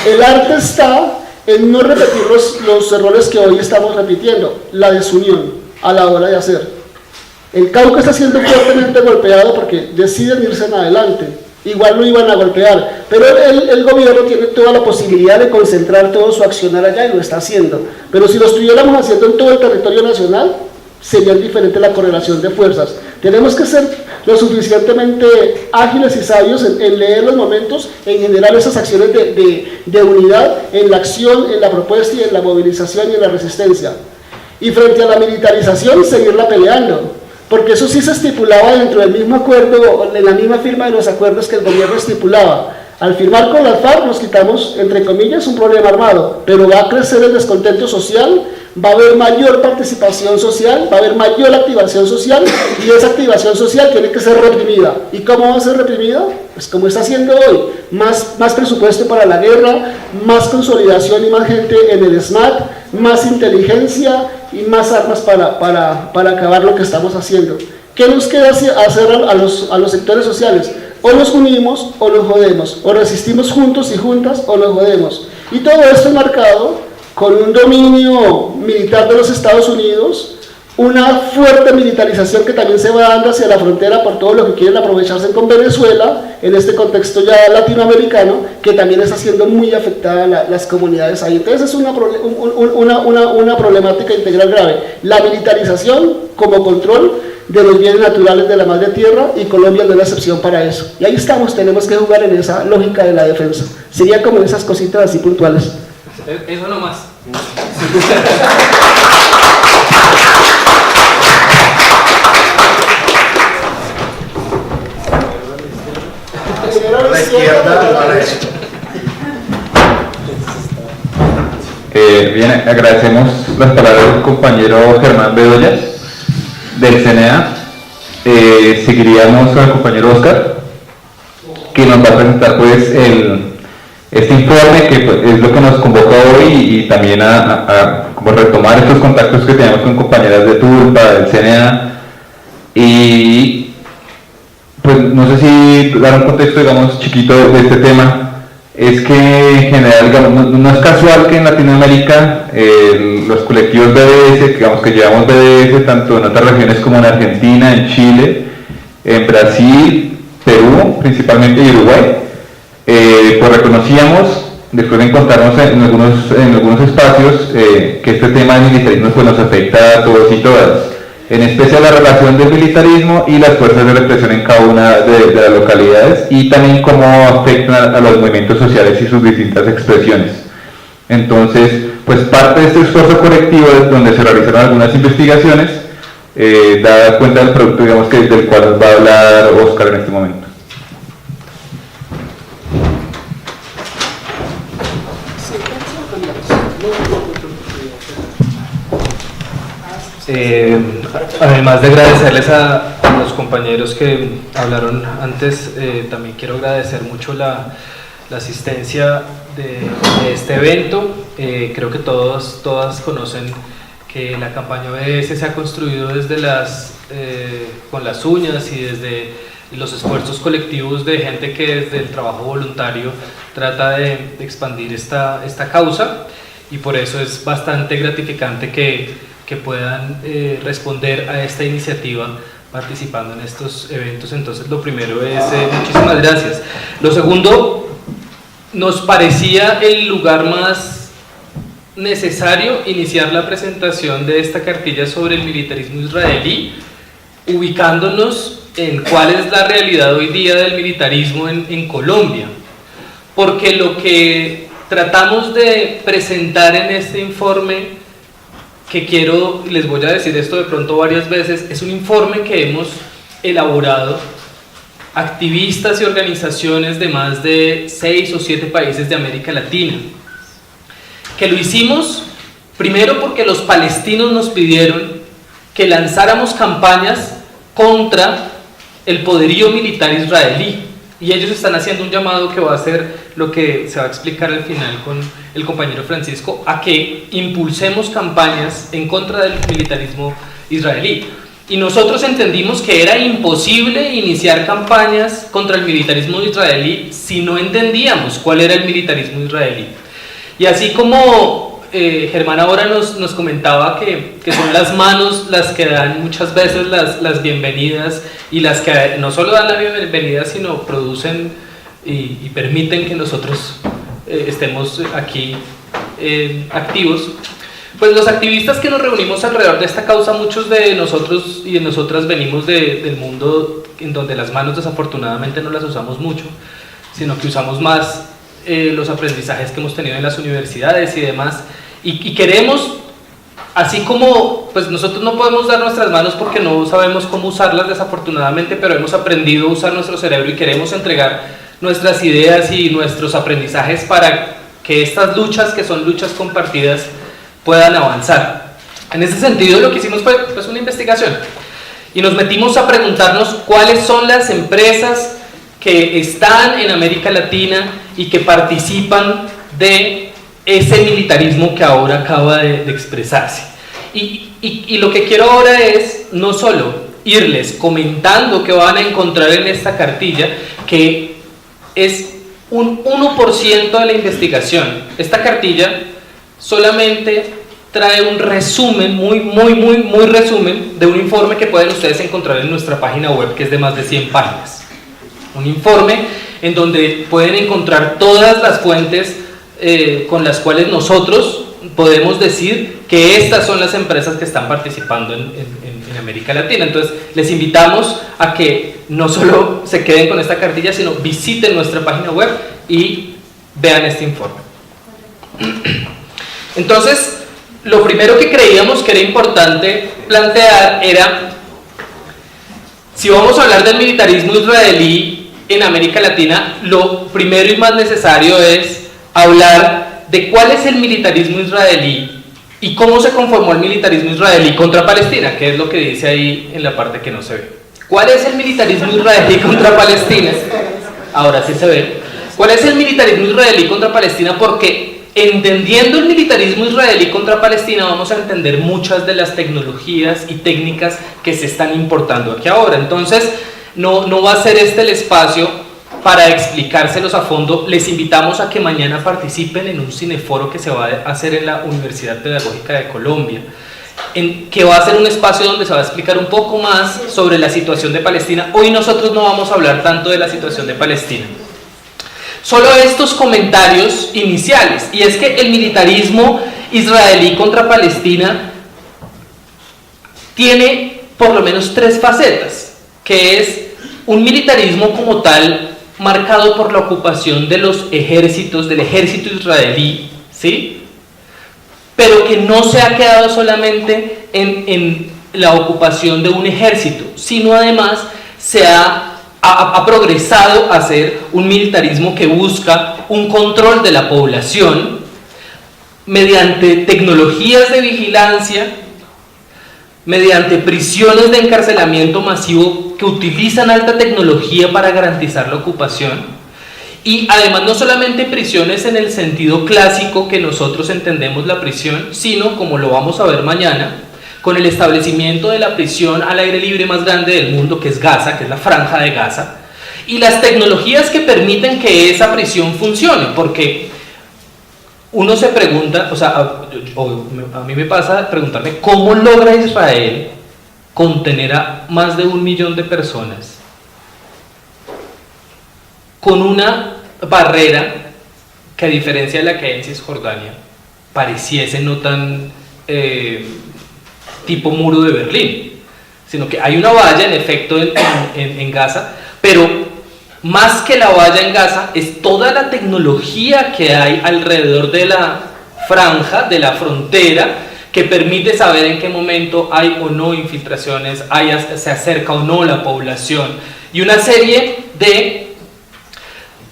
El arte está en no repetir los errores que hoy estamos repitiendo, la desunión a la hora de hacer. El Cauca está siendo fuertemente golpeado porque deciden irse en adelante. Igual lo iban a golpear, pero el gobierno tiene toda la posibilidad de concentrar todo su accionar allá y lo está haciendo. Pero si lo estuviéramos haciendo en todo el territorio nacional, sería diferente la correlación de fuerzas. Tenemos que ser lo suficientemente ágiles y sabios en leer los momentos, en generar esas acciones de unidad en la acción, en la propuesta y en la movilización y en la resistencia. Y frente a la militarización, seguirla peleando. Porque eso sí se estipulaba dentro del mismo acuerdo, en la misma firma de los acuerdos que el gobierno estipulaba. Al firmar con las FARC nos quitamos, entre comillas, un problema armado, pero va a crecer el descontento social, va a haber mayor participación social, va a haber mayor activación social, y esa activación social tiene que ser reprimida. ¿Y cómo va a ser reprimida? Pues como está haciendo hoy, más presupuesto para la guerra, más consolidación y más gente en el SMAT, más inteligencia y más armas para acabar lo que estamos haciendo. ¿Qué nos queda hacer a los sectores sociales? O nos unimos o nos jodemos, o resistimos juntos y juntas o nos jodemos. Y todo esto marcado con un dominio militar de los Estados Unidos, una fuerte militarización que también se va dando hacia la frontera por todo lo que quieren aprovecharse con Venezuela, en este contexto ya latinoamericano, que también está siendo muy afectada las comunidades ahí. Entonces es una problemática integral grave. La militarización como control, de los bienes naturales de la madre tierra, y Colombia no es la excepción para eso. Y ahí estamos, tenemos que jugar en esa lógica de la defensa. Sería como esas cositas así puntuales. Eso nomás. A la izquierda, a la derecha. Bien, agradecemos las palabras del compañero Germán Bedoya del CNA. Seguiríamos con el compañero Oscar, que nos va a presentar pues este informe, que pues, es lo que nos convoca hoy, y también a como retomar estos contactos que tenemos con compañeras de Tulpa, del CNA, y pues no sé si dar un contexto, digamos, chiquito de este tema. Es que en general, digamos, no es casual que en Latinoamérica los colectivos BDS, digamos que llevamos BDS tanto en otras regiones como en Argentina, en Chile, en Brasil, Perú principalmente, y Uruguay, pues reconocíamos, después de encontrarnos en algunos espacios, que este tema del militarismo pues, nos afecta a todos y todas, en especial la relación del militarismo y las fuerzas de represión en cada una de las localidades, y también cómo afectan a los movimientos sociales y sus distintas expresiones. Entonces, pues parte de este esfuerzo colectivo es donde se realizaron algunas investigaciones, da cuenta del producto, digamos, del cual nos va a hablar Oscar en este momento. Además de agradecerles a los compañeros que hablaron antes, también quiero agradecer mucho la asistencia de este evento. Creo que todas conocen que la campaña BDS se ha construido desde con las uñas y desde los esfuerzos colectivos de gente que desde el trabajo voluntario trata de expandir esta causa, y por eso es bastante gratificante que puedan responder a esta iniciativa participando en estos eventos. Entonces, lo primero es muchísimas gracias. Lo segundo, nos parecía el lugar más necesario iniciar la presentación de esta cartilla sobre el militarismo israelí, ubicándonos en cuál es la realidad hoy día del militarismo en Colombia, porque lo que tratamos de presentar en este informe, que les voy a decir esto de pronto varias veces, es un informe que hemos elaborado activistas y organizaciones de más de 6 o 7 países de América Latina, que lo hicimos primero porque los palestinos nos pidieron que lanzáramos campañas contra el poderío militar israelí, y ellos están haciendo un llamado que va a ser lo que se va a explicar al final con el compañero Francisco, a que impulsemos campañas en contra del militarismo israelí. Y nosotros entendimos que era imposible iniciar campañas contra el militarismo israelí si no entendíamos cuál era el militarismo israelí. Y así como Germán ahora nos comentaba que son las manos las que dan muchas veces las bienvenidas, y las que no solo dan la bienvenida, sino producen y permiten que nosotros estemos aquí activos. Pues los activistas que nos reunimos alrededor de esta causa, muchos de nosotros y de nosotras venimos del mundo en donde las manos desafortunadamente no las usamos mucho, sino que usamos más los aprendizajes que hemos tenido en las universidades y demás, y queremos, así como pues nosotros no podemos dar nuestras manos porque no sabemos cómo usarlas desafortunadamente, pero hemos aprendido a usar nuestro cerebro y queremos entregar nuestras ideas y nuestros aprendizajes para que estas luchas, que son luchas compartidas, puedan avanzar. En ese sentido, lo que hicimos fue pues una investigación, y nos metimos a preguntarnos cuáles son las empresas que están en América Latina y que participan de ese militarismo que ahora acaba de expresarse. Y lo que quiero ahora es no solo irles comentando que van a encontrar en esta cartilla, que es un 1% de la investigación. Esta cartilla solamente trae un resumen, muy resumen, de un informe que pueden ustedes encontrar en nuestra página web, que es de más de 100 páginas. Un informe en donde pueden encontrar todas las fuentes con las cuales nosotros podemos decir que estas son las empresas que están participando en América Latina. Entonces, les invitamos a que no solo se queden con esta cartilla, sino visiten nuestra página web y vean este informe. Entonces, lo primero que creíamos que era importante plantear era, si vamos a hablar del militarismo israelí en América Latina, lo primero y más necesario es hablar de cuál es el militarismo israelí y cómo se conformó el militarismo israelí contra Palestina, que es lo que dice ahí en la parte que no se ve. ¿Cuál es el militarismo israelí contra Palestina? Ahora sí se ve. ¿Cuál es el militarismo israelí contra Palestina? Porque entendiendo el militarismo israelí contra Palestina vamos a entender muchas de las tecnologías y técnicas que se están importando aquí ahora. Entonces, no va a ser este el espacio para explicárselos a fondo. Les invitamos a que mañana participen en un cineforo que se va a hacer en la Universidad Pedagógica de Colombia, que va a ser un espacio donde se va a explicar un poco más sobre la situación de Palestina. Hoy nosotros no vamos a hablar tanto de la situación de Palestina. Solo estos comentarios iniciales, y es que el militarismo israelí contra Palestina tiene por lo menos 3 facetas, que es un militarismo como tal marcado por la ocupación de los ejércitos, del ejército israelí, ¿sí? Pero que no se ha quedado solamente en la ocupación de un ejército, sino además se ha progresado a ser un militarismo que busca un control de la población mediante tecnologías de vigilancia, mediante prisiones de encarcelamiento masivo que utilizan alta tecnología para garantizar la ocupación, y además no solamente prisiones en el sentido clásico que nosotros entendemos la prisión, sino, como lo vamos a ver mañana, con el establecimiento de la prisión al aire libre más grande del mundo, que es Gaza, que es la Franja de Gaza, y las tecnologías que permiten que esa prisión funcione, porque uno se pregunta, o sea, a mí me pasa preguntarme cómo logra Israel contener a más de 1 millón de personas con una barrera que, a diferencia de la que hay en Cisjordania, pareciese no tan tipo muro de Berlín, sino que hay una valla en efecto en Gaza, pero más que la valla en Gaza es toda la tecnología que hay alrededor de la franja, de la frontera, que permite saber en qué momento hay o no infiltraciones, se acerca o no la población, y una serie de...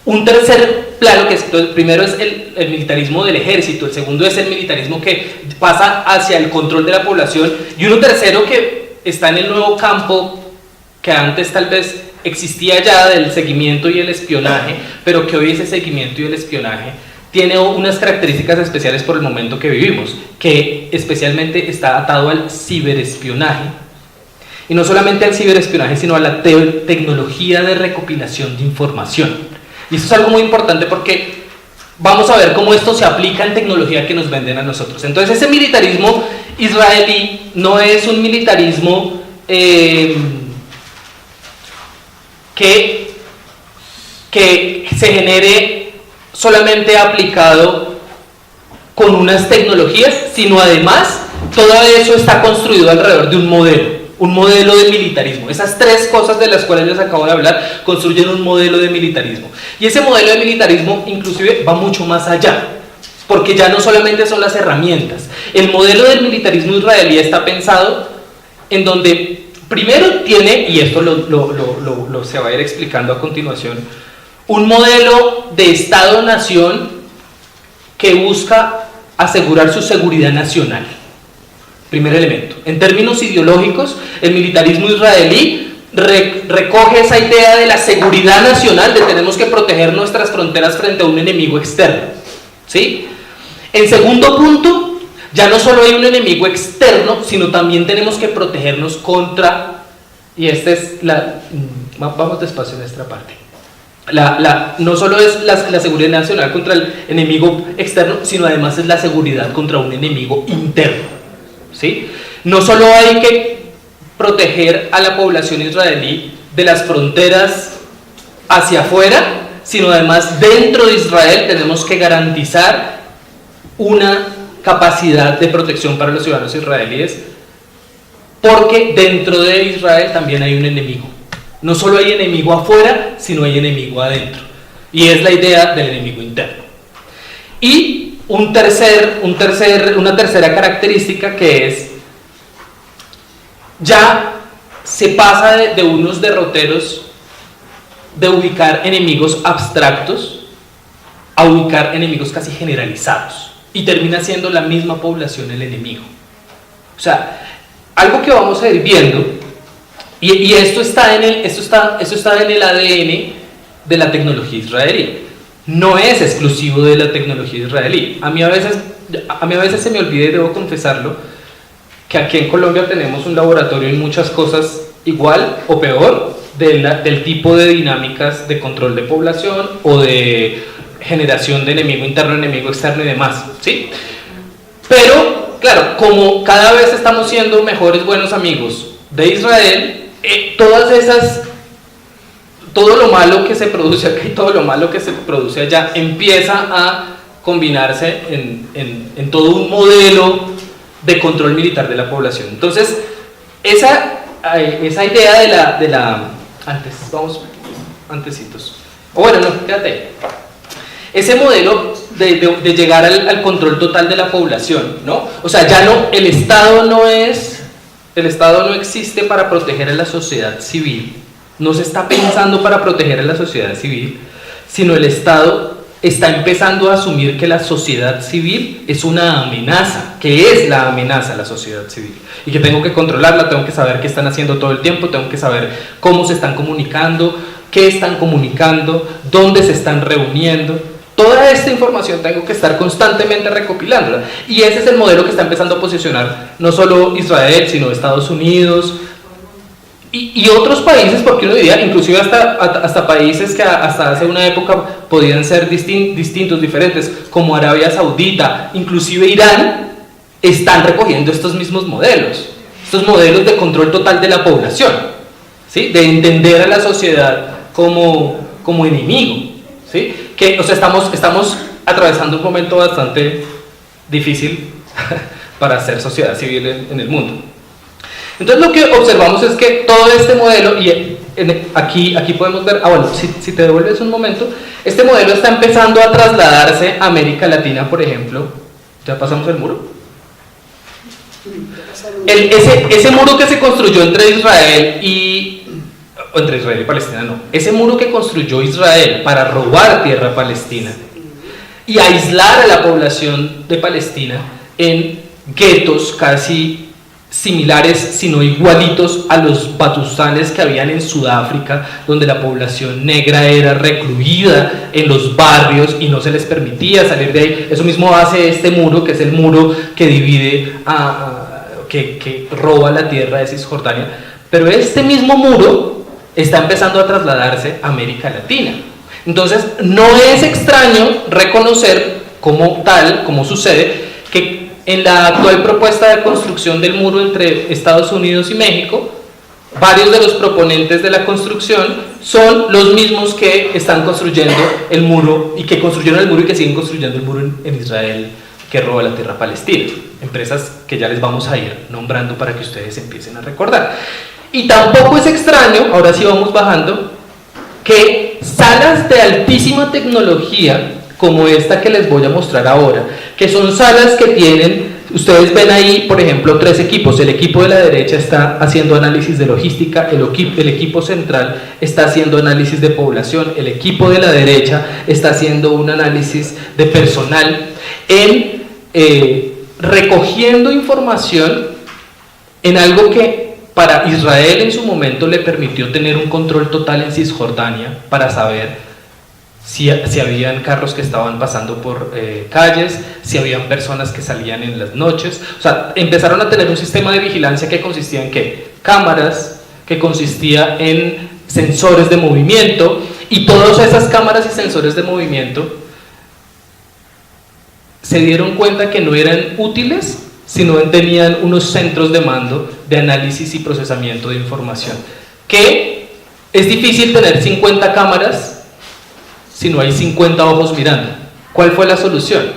Un tercer plano, que es, el primero es el militarismo del ejército, el segundo es el militarismo que pasa hacia el control de la población, y uno tercero que está en el nuevo campo que antes tal vez existía ya, del seguimiento y el espionaje, pero que hoy ese seguimiento y el espionaje tiene unas características especiales por el momento que vivimos, que especialmente está atado al ciberespionaje, y no solamente al ciberespionaje, sino a la tecnología de recopilación de información. Y esto es algo muy importante porque vamos a ver cómo esto se aplica en tecnología que nos venden a nosotros. Entonces, ese militarismo israelí no es un militarismo que se genere solamente aplicado con unas tecnologías, sino además todo eso está construido alrededor de un modelo de militarismo. Esas 3 cosas de las cuales les acabo de hablar construyen un modelo de militarismo, y ese modelo de militarismo inclusive va mucho más allá, porque ya no solamente son las herramientas. El modelo del militarismo israelí está pensado en donde primero tiene, y esto lo se va a ir explicando a continuación, un modelo de Estado-nación que busca asegurar su seguridad nacional. Primer elemento. En términos ideológicos, el militarismo israelí recoge esa idea de la seguridad nacional, de tenemos que proteger nuestras fronteras frente a un enemigo externo, ¿sí? En segundo punto, ya no solo hay un enemigo externo, sino también tenemos que protegernos contra, y esta es vamos despacio en esta parte, no solo es la seguridad nacional contra el enemigo externo, sino además es la seguridad contra un enemigo interno, ¿sí? No solo hay que proteger a la población israelí de las fronteras hacia afuera, sino además dentro de Israel tenemos que garantizar una capacidad de protección para los ciudadanos israelíes, porque dentro de Israel también hay un enemigo. No solo hay enemigo afuera, sino hay enemigo adentro. Y es la idea del enemigo interno. Y una tercera característica que es, ya se pasa de unos derroteros de ubicar enemigos abstractos a ubicar enemigos casi generalizados. Y termina siendo la misma población el enemigo. O sea, algo que vamos a ir viendo, y esto está en el ADN de la tecnología israelí. No es exclusivo de la tecnología israelí. A mí a veces se me olvida, y debo confesarlo, que aquí en Colombia tenemos un laboratorio en muchas cosas igual o peor del tipo de dinámicas de control de población o de generación de enemigo interno, enemigo externo y demás, ¿sí? Pero, claro, como cada vez estamos siendo mejores buenos amigos de Israel, todo lo malo que se produce acá y todo lo malo que se produce allá empieza a combinarse en todo un modelo de control militar de la población. Entonces, esa idea de la antecitos, o bueno, no, quédate ahí. Ese modelo de llegar al control total de la población, ¿no? O sea, ya no, el Estado no existe para proteger a la sociedad civil, no se está pensando para proteger a la sociedad civil, sino el Estado está empezando a asumir que la sociedad civil es una amenaza, que es la amenaza a la sociedad civil, y que tengo que controlarla, tengo que saber qué están haciendo todo el tiempo, tengo que saber cómo se están comunicando, qué están comunicando, dónde se están reuniendo. Toda esta información tengo que estar constantemente recopilándola, y ese es el modelo que está empezando a posicionar no solo Israel, sino Estados Unidos y otros países, porque uno diría, inclusive hasta países que hasta hace una época podían ser distintos, diferentes, como Arabia Saudita, inclusive Irán, están recogiendo estos mismos modelos, estos modelos de control total de la población, ¿sí? De entender a la sociedad como enemigo, ¿sí? Que, o sea, estamos atravesando un momento bastante difícil para hacer sociedad civil en el mundo. Entonces lo que observamos es que todo este modelo, y aquí podemos ver, bueno, si te devuelves un momento, este modelo está empezando a trasladarse a América Latina, por ejemplo. ¿Ya pasamos el muro? Ese muro que se construyó entre Israel y Palestina, no. Ese muro que construyó Israel para robar tierra palestina y aislar a la población de Palestina en guetos casi similares, sino igualitos a los batustales que habían en Sudáfrica, donde la población negra era recluida en los barrios y no se les permitía salir de ahí. Eso mismo hace este muro, que es el muro que divide, que roba la tierra de Cisjordania. Pero este mismo muro está empezando a trasladarse a América Latina. Entonces, no es extraño reconocer como tal, como sucede, que en la actual propuesta de construcción del muro entre Estados Unidos y México, varios de los proponentes de la construcción son los mismos que están construyendo el muro y que construyeron el muro y que siguen construyendo el muro en Israel, que roba la tierra palestina. Empresas que ya les vamos a ir nombrando para que ustedes empiecen a recordar. Y tampoco es extraño, ahora sí vamos bajando, que salas de altísima tecnología como esta que les voy a mostrar ahora, que son salas que tienen, ustedes ven ahí, por ejemplo, 3 equipos. El equipo de la derecha está haciendo análisis de logística, el equipo central está haciendo análisis de población, el equipo de la derecha está haciendo un análisis de personal, recogiendo información en algo que para Israel en su momento le permitió tener un control total en Cisjordania para saber si habían carros que estaban pasando por calles, si habían personas que salían en las noches. O sea, empezaron a tener un sistema de vigilancia que consistía en ¿qué? Cámaras, que consistía en sensores de movimiento, y todas esas cámaras y sensores de movimiento se dieron cuenta que no eran útiles, sino tenían unos centros de mando de análisis y procesamiento de información, que es difícil tener 50 cámaras si no hay 50 ojos mirando. ¿Cuál fue la solución?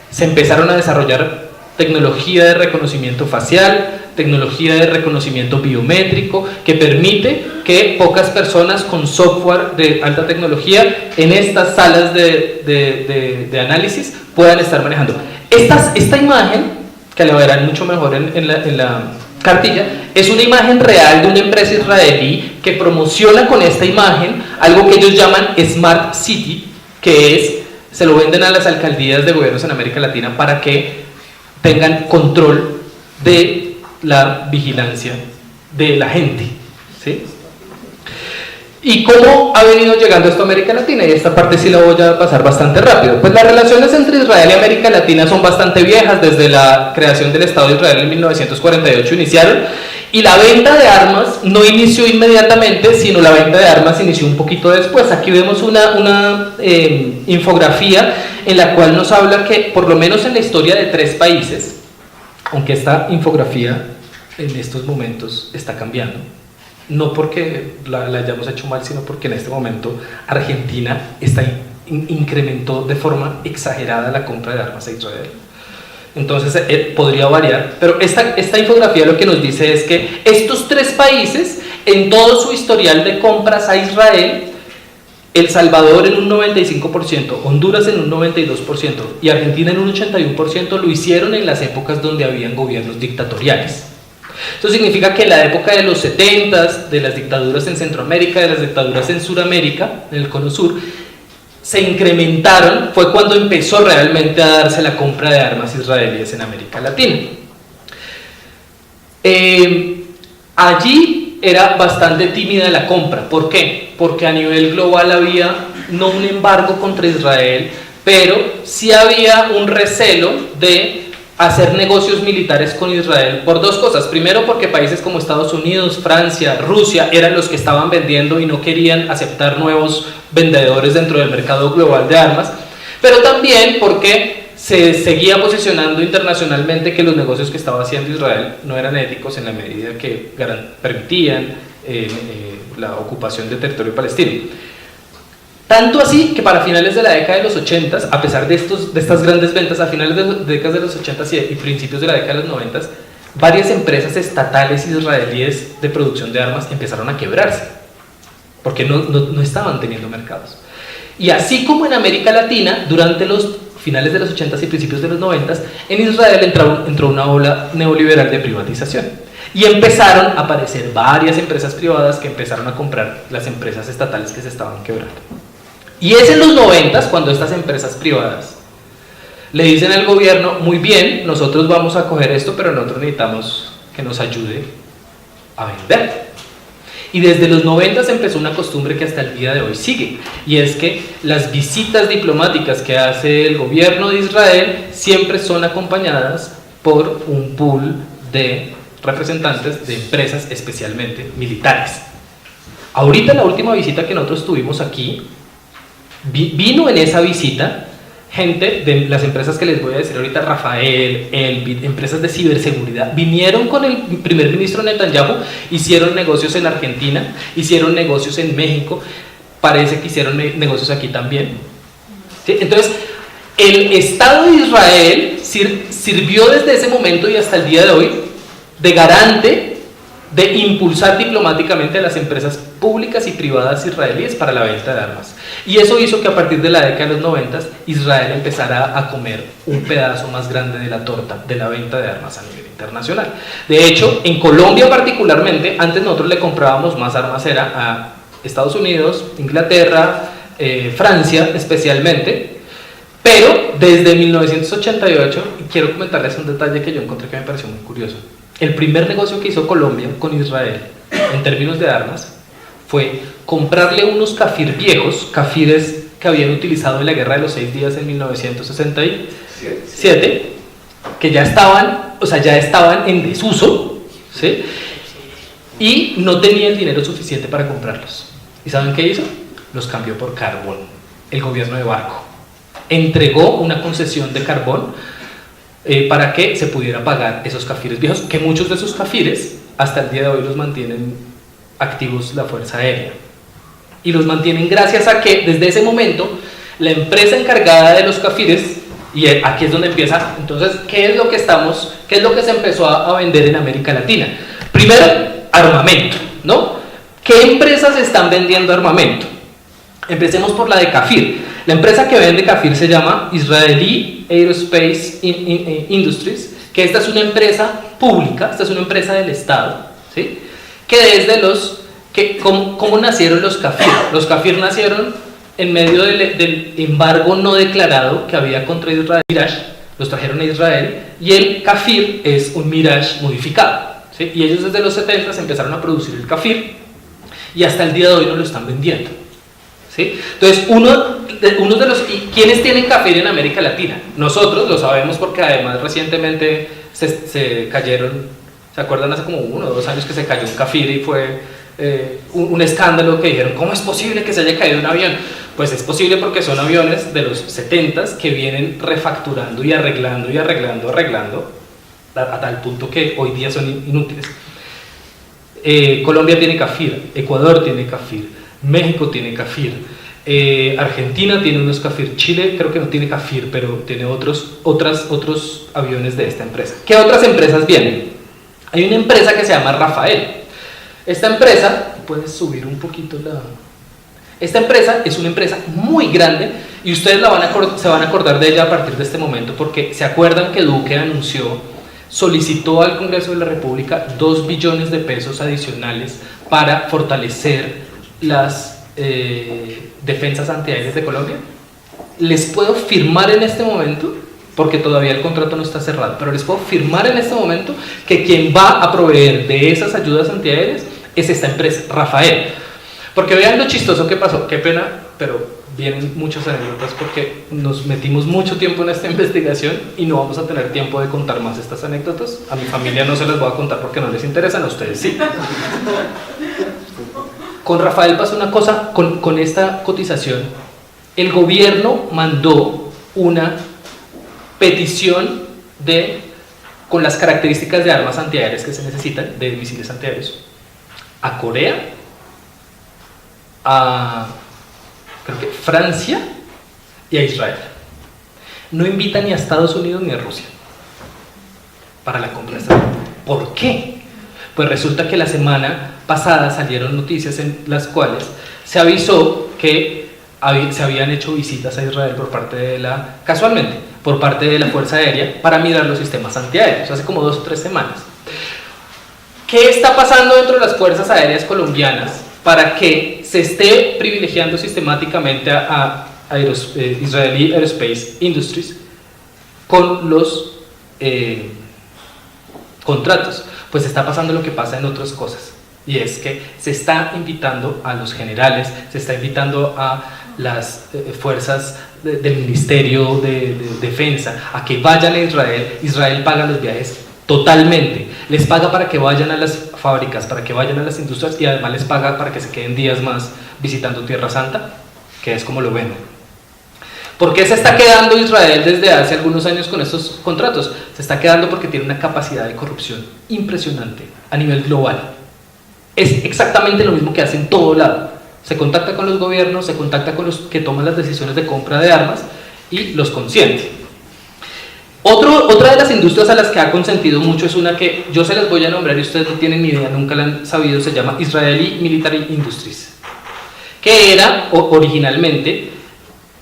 Se empezaron a desarrollar tecnología de reconocimiento facial, tecnología de reconocimiento biométrico, que permite que pocas personas con software de alta tecnología en estas salas de análisis puedan estar manejando. Esta imagen, que la verán mucho mejor en la cartilla, es una imagen real de una empresa israelí que promociona con esta imagen algo que ellos llaman Smart City, que se lo venden a las alcaldías de gobiernos en América Latina para que tengan control de la vigilancia de la gente, ¿sí? ¿Y cómo ha venido llegando esto a América Latina? Y esta parte sí la voy a pasar bastante rápido. Pues las relaciones entre Israel y América Latina son bastante viejas, desde la creación del Estado de Israel en 1948 iniciaron, y la venta de armas no inició inmediatamente, sino la venta de armas inició un poquito después. Aquí vemos una infografía en la cual nos habla que, por lo menos en la historia de 3 países, aunque esta infografía en estos momentos está cambiando, no porque la hayamos hecho mal, sino porque en este momento Argentina incrementó de forma exagerada la compra de armas a Israel. Entonces podría variar, pero esta infografía lo que nos dice es que estos 3 países, en todo su historial de compras a Israel, El Salvador en un 95%, Honduras en un 92% y Argentina en un 81%, lo hicieron en las épocas donde habían gobiernos dictatoriales. Esto significa que en la época de los 70s, de las dictaduras en Centroamérica, de las dictaduras en Suramérica, en el Cono Sur, se incrementaron, fue cuando empezó realmente a darse la compra de armas israelíes en América Latina. Allí era bastante tímida la compra. ¿Por qué? Porque a nivel global había no un embargo contra Israel, pero sí había un recelo de hacer negocios militares con Israel por 2 cosas. Primero, porque países como Estados Unidos, Francia, Rusia eran los que estaban vendiendo y no querían aceptar nuevos vendedores dentro del mercado global de armas, pero también porque se seguía posicionando internacionalmente que los negocios que estaba haciendo Israel no eran éticos en la medida que permitían la ocupación del territorio palestino. Tanto así que para finales de la década de los 80, a pesar de estas grandes ventas, a finales de las décadas de los 80 y principios de la década de los 90, varias empresas estatales israelíes de producción de armas empezaron a quebrarse, porque no estaban teniendo mercados. Y así como en América Latina, durante los finales de los 80 y principios de los 90, en Israel entró una ola neoliberal de privatización. Y empezaron a aparecer varias empresas privadas que empezaron a comprar las empresas estatales que se estaban quebrando. Y es en los 90 cuando estas empresas privadas le dicen al gobierno: muy bien, nosotros vamos a coger esto, pero nosotros necesitamos que nos ayude a vender. Y desde los 90 empezó una costumbre que hasta el día de hoy sigue, y es que las visitas diplomáticas que hace el gobierno de Israel siempre son acompañadas por un pool de representantes de empresas, especialmente militares. Ahorita la última visita que nosotros tuvimos aquí, vino en esa visita gente de las empresas que les voy a decir ahorita, Rafael, Elbit, empresas de ciberseguridad, vinieron con el primer ministro Netanyahu, hicieron negocios en Argentina, hicieron negocios en México, parece que hicieron negocios aquí también. ¿Sí? Entonces, el Estado de Israel sirvió desde ese momento y hasta el día de hoy de garante de impulsar diplomáticamente a las empresas públicas y privadas israelíes para la venta de armas. Y eso hizo que a partir de la década de los 90 Israel empezara a comer un pedazo más grande de la torta de la venta de armas a nivel internacional. De hecho, en Colombia particularmente, antes nosotros le comprábamos más armas a Estados Unidos, Inglaterra, Francia especialmente, pero desde 1988, y quiero comentarles un detalle que yo encontré que me pareció muy curioso. El primer negocio que hizo Colombia con Israel en términos de armas fue comprarle unos Kafir viejos, Kafires que habían utilizado en la Guerra de los 6 días en 1967, que ya estaban en desuso, ¿sí? Y no tenía el dinero suficiente para comprarlos. ¿Y saben qué hizo? Los cambió por carbón. El gobierno de Barco entregó una concesión de carbón para que se pudiera pagar esos Kafires viejos, que muchos de esos Kafires hasta el día de hoy los mantienen activos la Fuerza Aérea, y los mantienen gracias a que desde ese momento la empresa encargada de los Kafires Y aquí es donde empieza, entonces, ¿qué es lo que se empezó a vender en América Latina? Primero, armamento, ¿no? ¿Qué empresas están vendiendo armamento? Empecemos por la de Kafir. La empresa que vende Kafir se llama Israeli Aerospace Industries, que esta es una empresa pública, esta es una empresa del Estado, ¿sí? Que desde ¿cómo nacieron los Kafir? Los Kafir nacieron en medio del embargo no declarado que había contra Israel. Mirage, los trajeron a Israel, y el Kafir es un Mirage modificado, ¿sí? Y ellos desde los 70 empezaron a producir el Kafir, y hasta el día de hoy no lo están vendiendo, ¿sí? Entonces, ¿quiénes tienen Kafir en América Latina? Nosotros lo sabemos porque además recientemente se cayeron, ¿se acuerdan? Hace como 1 o 2 años que se cayó un Kafir y fue un escándalo, que dijeron, ¿cómo es posible que se haya caído un avión? Pues es posible porque son aviones de los 70s que vienen refacturando y arreglando a tal punto que hoy día son inútiles. Colombia tiene Kafir, Ecuador tiene Kafir, México tiene Kafir, Argentina tiene unos Kafir, Chile creo que no tiene Kafir, pero tiene otros aviones de esta empresa. ¿Qué otras empresas vienen? Hay una empresa que se llama Rafael. Esta empresa, puedes subir un poquito Esta empresa es una empresa muy grande y ustedes se van a acordar de ella a partir de este momento, porque se acuerdan que Duque solicitó al Congreso de la República 2 billones de pesos adicionales para fortalecer las defensas antiaéreas de Colombia. Les puedo firmar en este momento, porque todavía el contrato no está cerrado, pero les puedo firmar en este momento que quien va a proveer de esas ayudas antiaéreas es esta empresa, Rafael. Porque vean lo chistoso que pasó, qué pena, pero vienen muchas anécdotas porque nos metimos mucho tiempo en esta investigación y no vamos a tener tiempo de contar más estas anécdotas. A mi familia no se las voy a contar porque no les interesan, a ustedes sí. Con Rafael pasó una cosa, con esta cotización, el gobierno mandó una petición con las características de armas antiaéreas que se necesitan, de misiles antiaéreos, a Corea, a creo que Francia y a Israel. No invita ni a Estados Unidos ni a Rusia para la compra de esta arma. ¿Por qué? Pues resulta que la semana pasada salieron noticias en las cuales se avisó que se habían hecho visitas a Israel casualmente, por parte de la Fuerza Aérea para mirar los sistemas antiaéreos, hace como 2 o 3 semanas. ¿Qué está pasando dentro de las Fuerzas Aéreas colombianas para que se esté privilegiando sistemáticamente a Israeli Aerospace Industries con los contratos? Pues está pasando lo que pasa en otras cosas, y es que se está invitando a los generales, se está invitando a las fuerzas del Ministerio de Defensa a que vayan a Israel. Israel paga los viajes totalmente, les paga para que vayan a las fábricas, para que vayan a las industrias, y además les paga para que se queden días más visitando Tierra Santa, que es como lo ven. ¿Por qué se está quedando Israel desde hace algunos años con estos contratos? Se está quedando porque tiene una capacidad de corrupción impresionante a nivel global. Es exactamente lo mismo que hace en todo lado. Se contacta con los gobiernos, se contacta con los que toman las decisiones de compra de armas y los consiente. Otra de las industrias a las que ha consentido mucho es una que yo se las voy a nombrar y ustedes no tienen ni idea, nunca la han sabido, se llama Israeli Military Industries, que era originalmente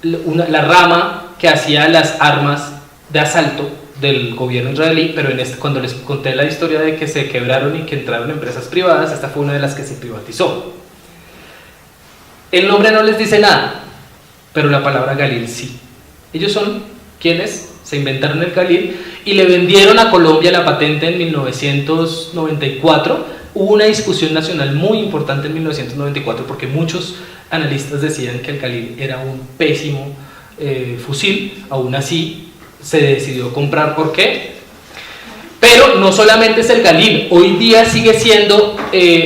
la rama que hacía las armas de asalto del gobierno israelí, pero cuando les conté la historia de que se quebraron y que entraron empresas privadas, esta fue una de las que se privatizó. El nombre no les dice nada, pero la palabra Galil sí. Ellos son quienes se inventaron el Galil y le vendieron a Colombia la patente en 1994. Hubo una discusión nacional muy importante en 1994 porque muchos analistas decían que el Galil era un pésimo fusil. Aún así se decidió comprar. ¿Por qué? Pero no solamente es el Galil, hoy día sigue siendo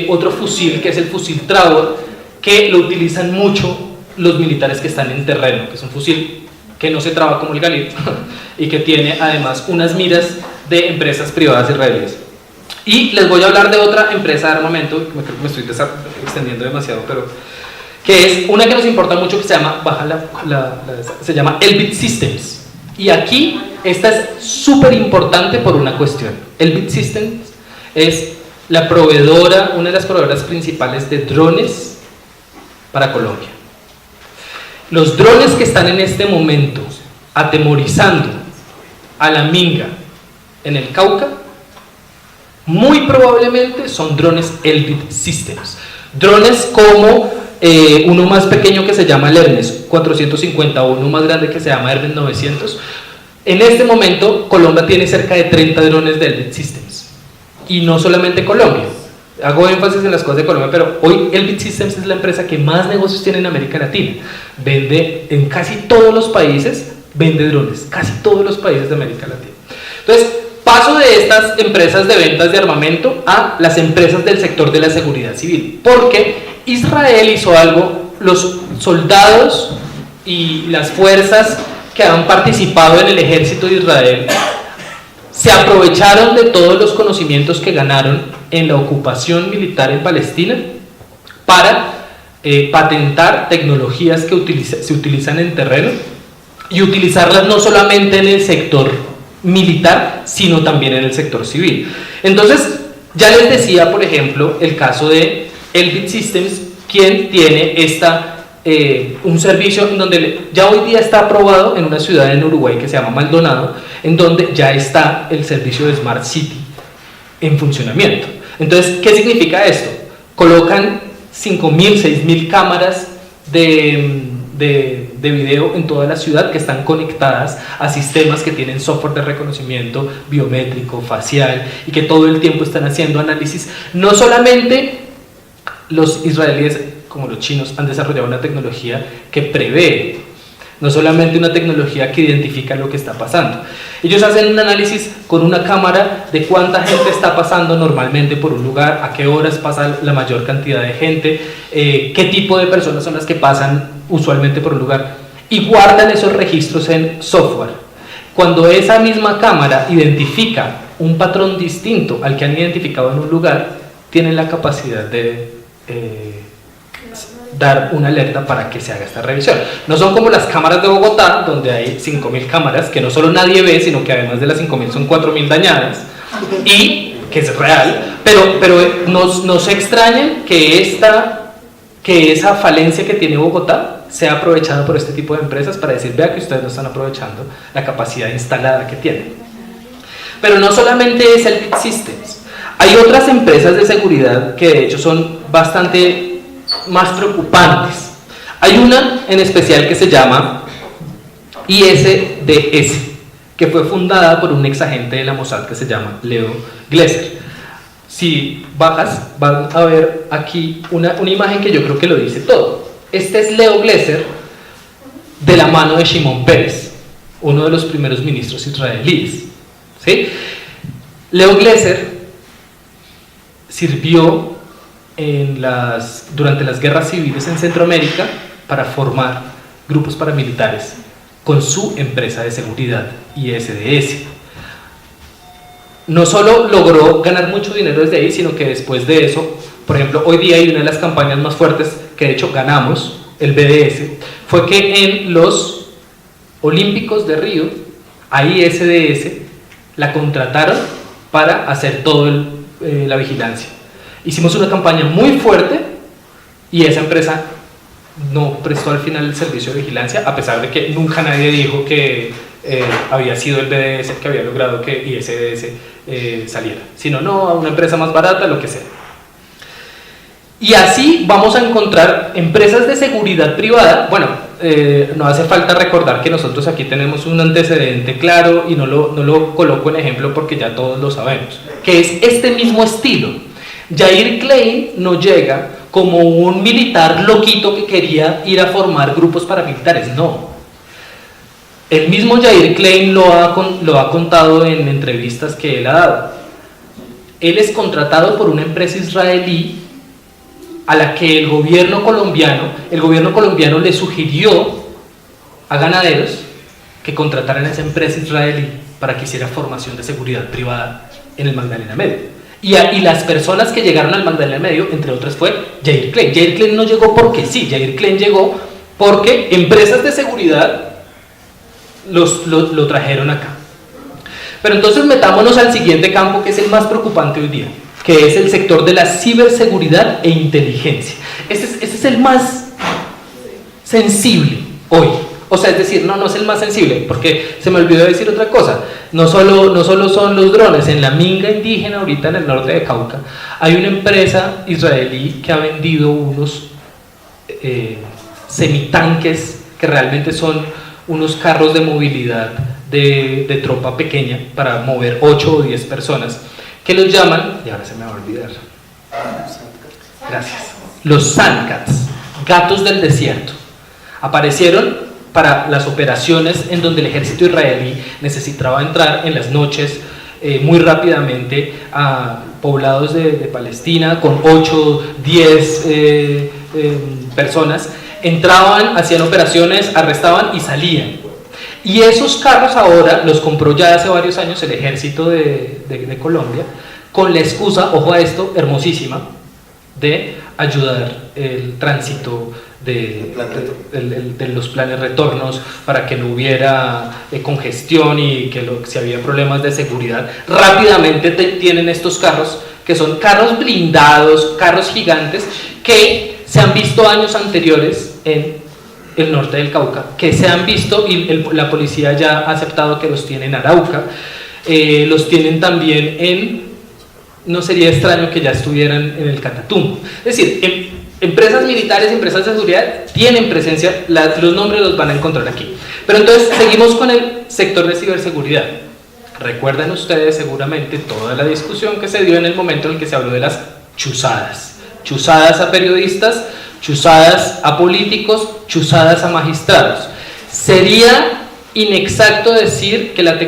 otro fusil, que es el fusil Traor, que lo utilizan mucho los militares que están en terreno, que es un fusil que no se traba como el Galil y que tiene además unas miras de empresas privadas israelíes. Y les voy a hablar de otra empresa de armamento, creo que me estoy extendiendo demasiado, pero que es una que nos importa mucho, que se llama, se llama Elbit Systems. Y aquí, esta es súper importante por una cuestión. Elbit Systems es la proveedora, una de las proveedoras principales de drones para Colombia. Los drones que están en este momento atemorizando a la minga en el Cauca, muy probablemente son drones Elbit Systems. Drones como uno más pequeño que se llama el Hermes 450 o uno más grande que se llama Hermes 900. En este momento Colombia tiene cerca de 30 drones de Elbit Systems. Y no solamente Colombia. Hago énfasis en las cosas de Colombia, pero hoy Elbit Systems es la empresa que más negocios tiene en América Latina. Vende en casi todos los países, vende drones, casi todos los países de América Latina. Entonces, paso de estas empresas de ventas de armamento a las empresas del sector de la seguridad civil, porque Israel hizo algo, los soldados y las fuerzas que han participado en el ejército de Israel se aprovecharon de todos los conocimientos que ganaron en la ocupación militar en Palestina para patentar tecnologías que se utilizan en terreno y utilizarlas no solamente en el sector militar, sino también en el sector civil. Entonces, ya les decía, por ejemplo, el caso de Elbit Systems, quien tiene un servicio en donde ya hoy día está aprobado en una ciudad en Uruguay que se llama Maldonado, en donde ya está el servicio de Smart City en funcionamiento. Entonces, ¿qué significa esto? Colocan 5.000, 6.000 cámaras de video en toda la ciudad que están conectadas a sistemas que tienen software de reconocimiento biométrico, facial, y que todo el tiempo están haciendo análisis. No solamente los israelíes como los chinos han desarrollado una tecnología que prevé, no solamente una tecnología que identifica lo que está pasando. Ellos hacen un análisis con una cámara de cuánta gente está pasando normalmente por un lugar, a qué horas pasa la mayor cantidad de gente, qué tipo de personas son las que pasan usualmente por un lugar, y guardan esos registros en software. Cuando esa misma cámara identifica un patrón distinto al que han identificado en un lugar, tienen la capacidad de dar una alerta para que se haga esta revisión. No son como las cámaras de Bogotá, donde hay 5.000 cámaras que no solo nadie ve, sino que además de las 5.000 son 4.000 dañadas, y que es real, pero no se extrañen que esa falencia que tiene Bogotá sea aprovechada por este tipo de empresas para decir, vea que ustedes no están aprovechando la capacidad instalada que tienen. Pero no solamente es Elbit Systems, hay otras empresas de seguridad que de hecho son bastante más preocupantes. Hay una en especial que se llama ISDS, que fue fundada por un ex agente de la Mossad que se llama Leo Glezer. Si bajas, van a ver aquí una imagen que yo creo que lo dice todo. Este es Leo Glezer de la mano de Shimon Peres, uno de los primeros ministros israelíes. ¿Sí? Leo Glezer sirvió durante las guerras civiles en Centroamérica para formar grupos paramilitares con su empresa de seguridad ISDS. No solo logró ganar mucho dinero desde ahí, sino que después de eso, por ejemplo, hoy día hay una de las campañas más fuertes que de hecho ganamos, el BDS, fue que en los Olímpicos de Río, a ISDS la contrataron para hacer toda la vigilancia. Hicimos una campaña muy fuerte y esa empresa no prestó al final el servicio de vigilancia, a pesar de que nunca nadie dijo que había sido el BDS el que había logrado que ISDS saliera, sino no, a una empresa más barata, lo que sea. Y así vamos a encontrar empresas de seguridad privada. Bueno, no hace falta recordar que nosotros aquí tenemos un antecedente claro y no lo coloco en ejemplo porque ya todos lo sabemos, que es este mismo estilo. Yair Klein no llega como un militar loquito que quería ir a formar grupos paramilitares, no. El mismo Yair Klein lo ha contado en entrevistas que él ha dado. Él es contratado por una empresa israelí a la que el gobierno colombiano le sugirió a ganaderos que contrataran a esa empresa israelí para que hiciera formación de seguridad privada en el Magdalena Medio. Y las personas que llegaron al Magdalena Medio, entre otras, fue Yair Klein. Yair Klein no llegó porque sí, Yair Klein llegó porque empresas de seguridad lo trajeron acá. Pero entonces metámonos al siguiente campo, que es el más preocupante hoy día, que es el sector de la ciberseguridad e inteligencia. Este es el más sensible hoy. O sea, es decir, no es el más sensible, porque se me olvidó decir otra cosa. No solo son los drones. En la minga indígena, ahorita en el norte de Cauca, hay una empresa israelí que ha vendido unos semitanques que realmente son unos carros de movilidad de tropa pequeña para mover 8 o 10 personas, que los llaman, y ahora se me va a olvidar, gracias, los Sandcats, gatos del desierto. Aparecieron para las operaciones en donde el ejército israelí necesitaba entrar en las noches muy rápidamente a poblados de Palestina con 8, 10 personas. Entraban, hacían operaciones, arrestaban y salían. Y esos carros ahora los compró ya hace varios años el ejército de Colombia, con la excusa, ojo a esto, hermosísima, de ayudar el tránsito de los planes retornos, para que no hubiera congestión y que si había problemas de seguridad, rápidamente tienen estos carros, que son carros blindados, carros gigantes, que se han visto años anteriores en el norte del Cauca, que se han visto y la policía ya ha aceptado que los tiene en Arauca, los tienen también no sería extraño que ya estuvieran en el Catatumbo. Es decir, empresas militares, empresas de seguridad tienen presencia, los nombres los van a encontrar aquí. Pero entonces seguimos con el sector de ciberseguridad. Recuerdan ustedes seguramente toda la discusión que se dio en el momento en el que se habló de las chuzadas a periodistas, chuzadas a políticos, chuzadas a magistrados. Sería inexacto decir que la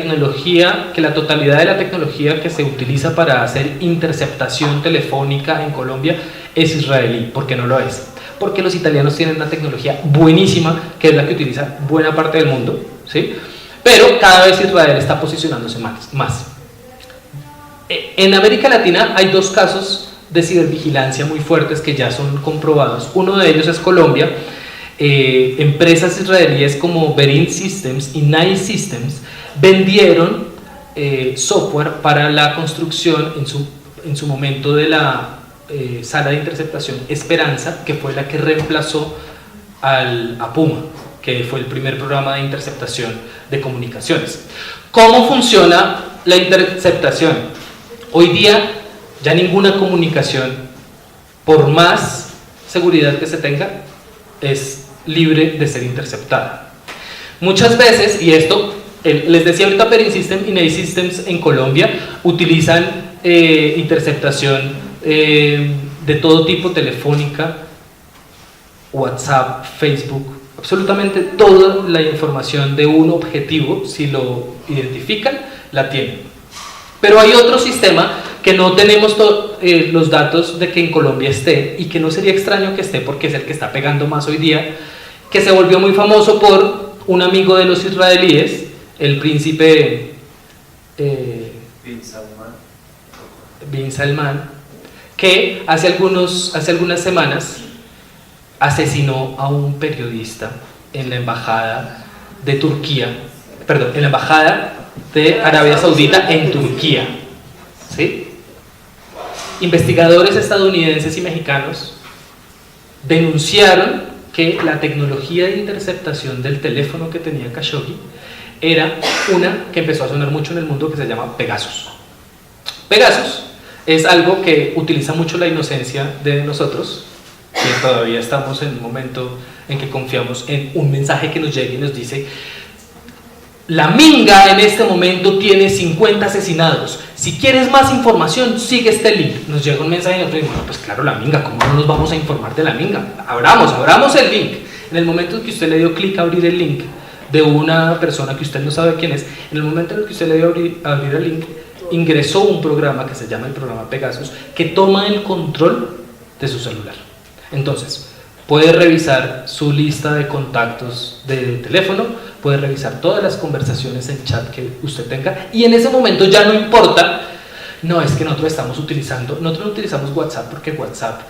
totalidad de la tecnología que se utiliza para hacer interceptación telefónica en Colombia es israelí, porque no lo es. Porque los italianos tienen una tecnología buenísima, que es la que utiliza buena parte del mundo, ¿sí? Pero cada vez Israel está posicionándose más. En América Latina hay 2 casos de cibervigilancia muy fuertes que ya son comprobados. Uno de ellos es Colombia. Empresas israelíes como Berin Systems y Nice Systems vendieron software para la construcción en su momento de la sala de interceptación Esperanza, que fue la que reemplazó a Puma, que fue el primer programa de interceptación de comunicaciones. ¿Cómo funciona la interceptación? Hoy día ya ninguna comunicación, por más seguridad que se tenga, es libre de ser interceptada. Muchas veces, y esto les decía ahorita, Perin Systems y Nice Systems en Colombia utilizan interceptación de todo tipo, telefónica, WhatsApp, Facebook, absolutamente toda la información de un objetivo, si lo identifican, la tienen. Pero hay otro sistema que no tenemos los datos de que en Colombia esté, y que no sería extraño que esté porque es el que está pegando más hoy día, que se volvió muy famoso por un amigo de los israelíes, el príncipe Bin Salman, que hace algunas semanas asesinó a un periodista en la embajada de Turquía, perdón, en la embajada de Arabia Saudita en Turquía, ¿sí? Investigadores estadounidenses y mexicanos denunciaron que la tecnología de interceptación del teléfono que tenía Khashoggi era una que empezó a sonar mucho en el mundo, que se llama Pegasus. Pegasus es algo que utiliza mucho la inocencia de nosotros, que todavía estamos en un momento en que confiamos en un mensaje que nos llegue y nos dice: la minga en este momento tiene 50 asesinados. Si quieres más información, sigue este link. Nos llega un mensaje y nosotros decimos: bueno, pues claro, la minga, ¿cómo no nos vamos a informar de la minga? Abramos el link. En el momento en que usted le dio clic a abrir el link de una persona que usted no sabe quién es, en el momento en el que usted le dio abrir el link, ingresó un programa que se llama el programa Pegasus, que toma el control de su celular. Entonces, puede revisar su lista de contactos de teléfono, puede revisar todas las conversaciones en chat que usted tenga, y en ese momento ya no importa, no, es que nosotros no utilizamos WhatsApp porque WhatsApp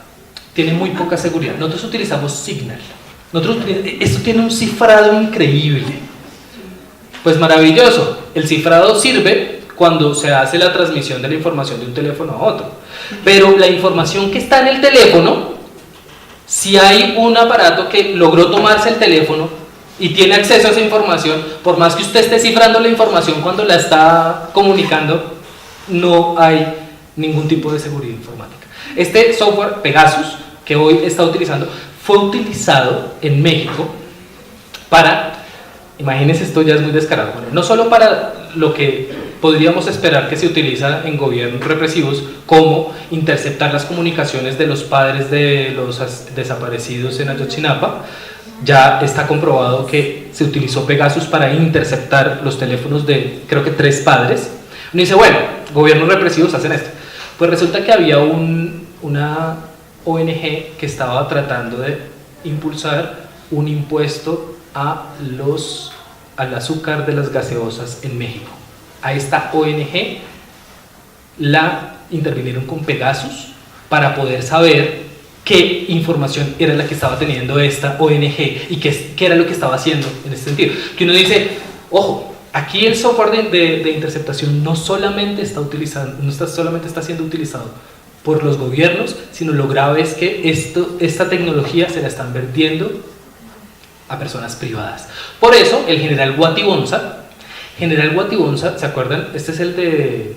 tiene muy poca seguridad, nosotros utilizamos Signal, esto tiene un cifrado increíble. Pues maravilloso, el cifrado sirve cuando se hace la transmisión de la información de un teléfono a otro, pero la información que está en el teléfono, si hay un aparato que logró tomarse el teléfono y tiene acceso a esa información, por más que usted esté cifrando la información cuando la está comunicando, no hay ningún tipo de seguridad informática. Este software Pegasus, que hoy está utilizando, fue utilizado en México para, imagínense, esto ya es muy descarado, bueno, no solo para lo que podríamos esperar que se utiliza en gobiernos represivos, como interceptar las comunicaciones de los padres de los desaparecidos en Ayotzinapa. Ya está comprobado que se utilizó Pegasus para interceptar los teléfonos de, creo que 3 padres. Uno dice, bueno, gobiernos represivos hacen esto. Pues resulta que había una ONG que estaba tratando de impulsar un impuesto al azúcar de las gaseosas en México. A esta ONG la intervinieron con Pegasus para poder saber qué información era la que estaba teniendo esta ONG y qué era lo que estaba haciendo en ese sentido. Que uno dice, ojo, aquí el software de interceptación no solamente está siendo utilizado por los gobiernos, sino lo grave es que esta tecnología se la están vertiendo a personas privadas. Por eso el general Guatibonza, ¿se acuerdan? Este es el de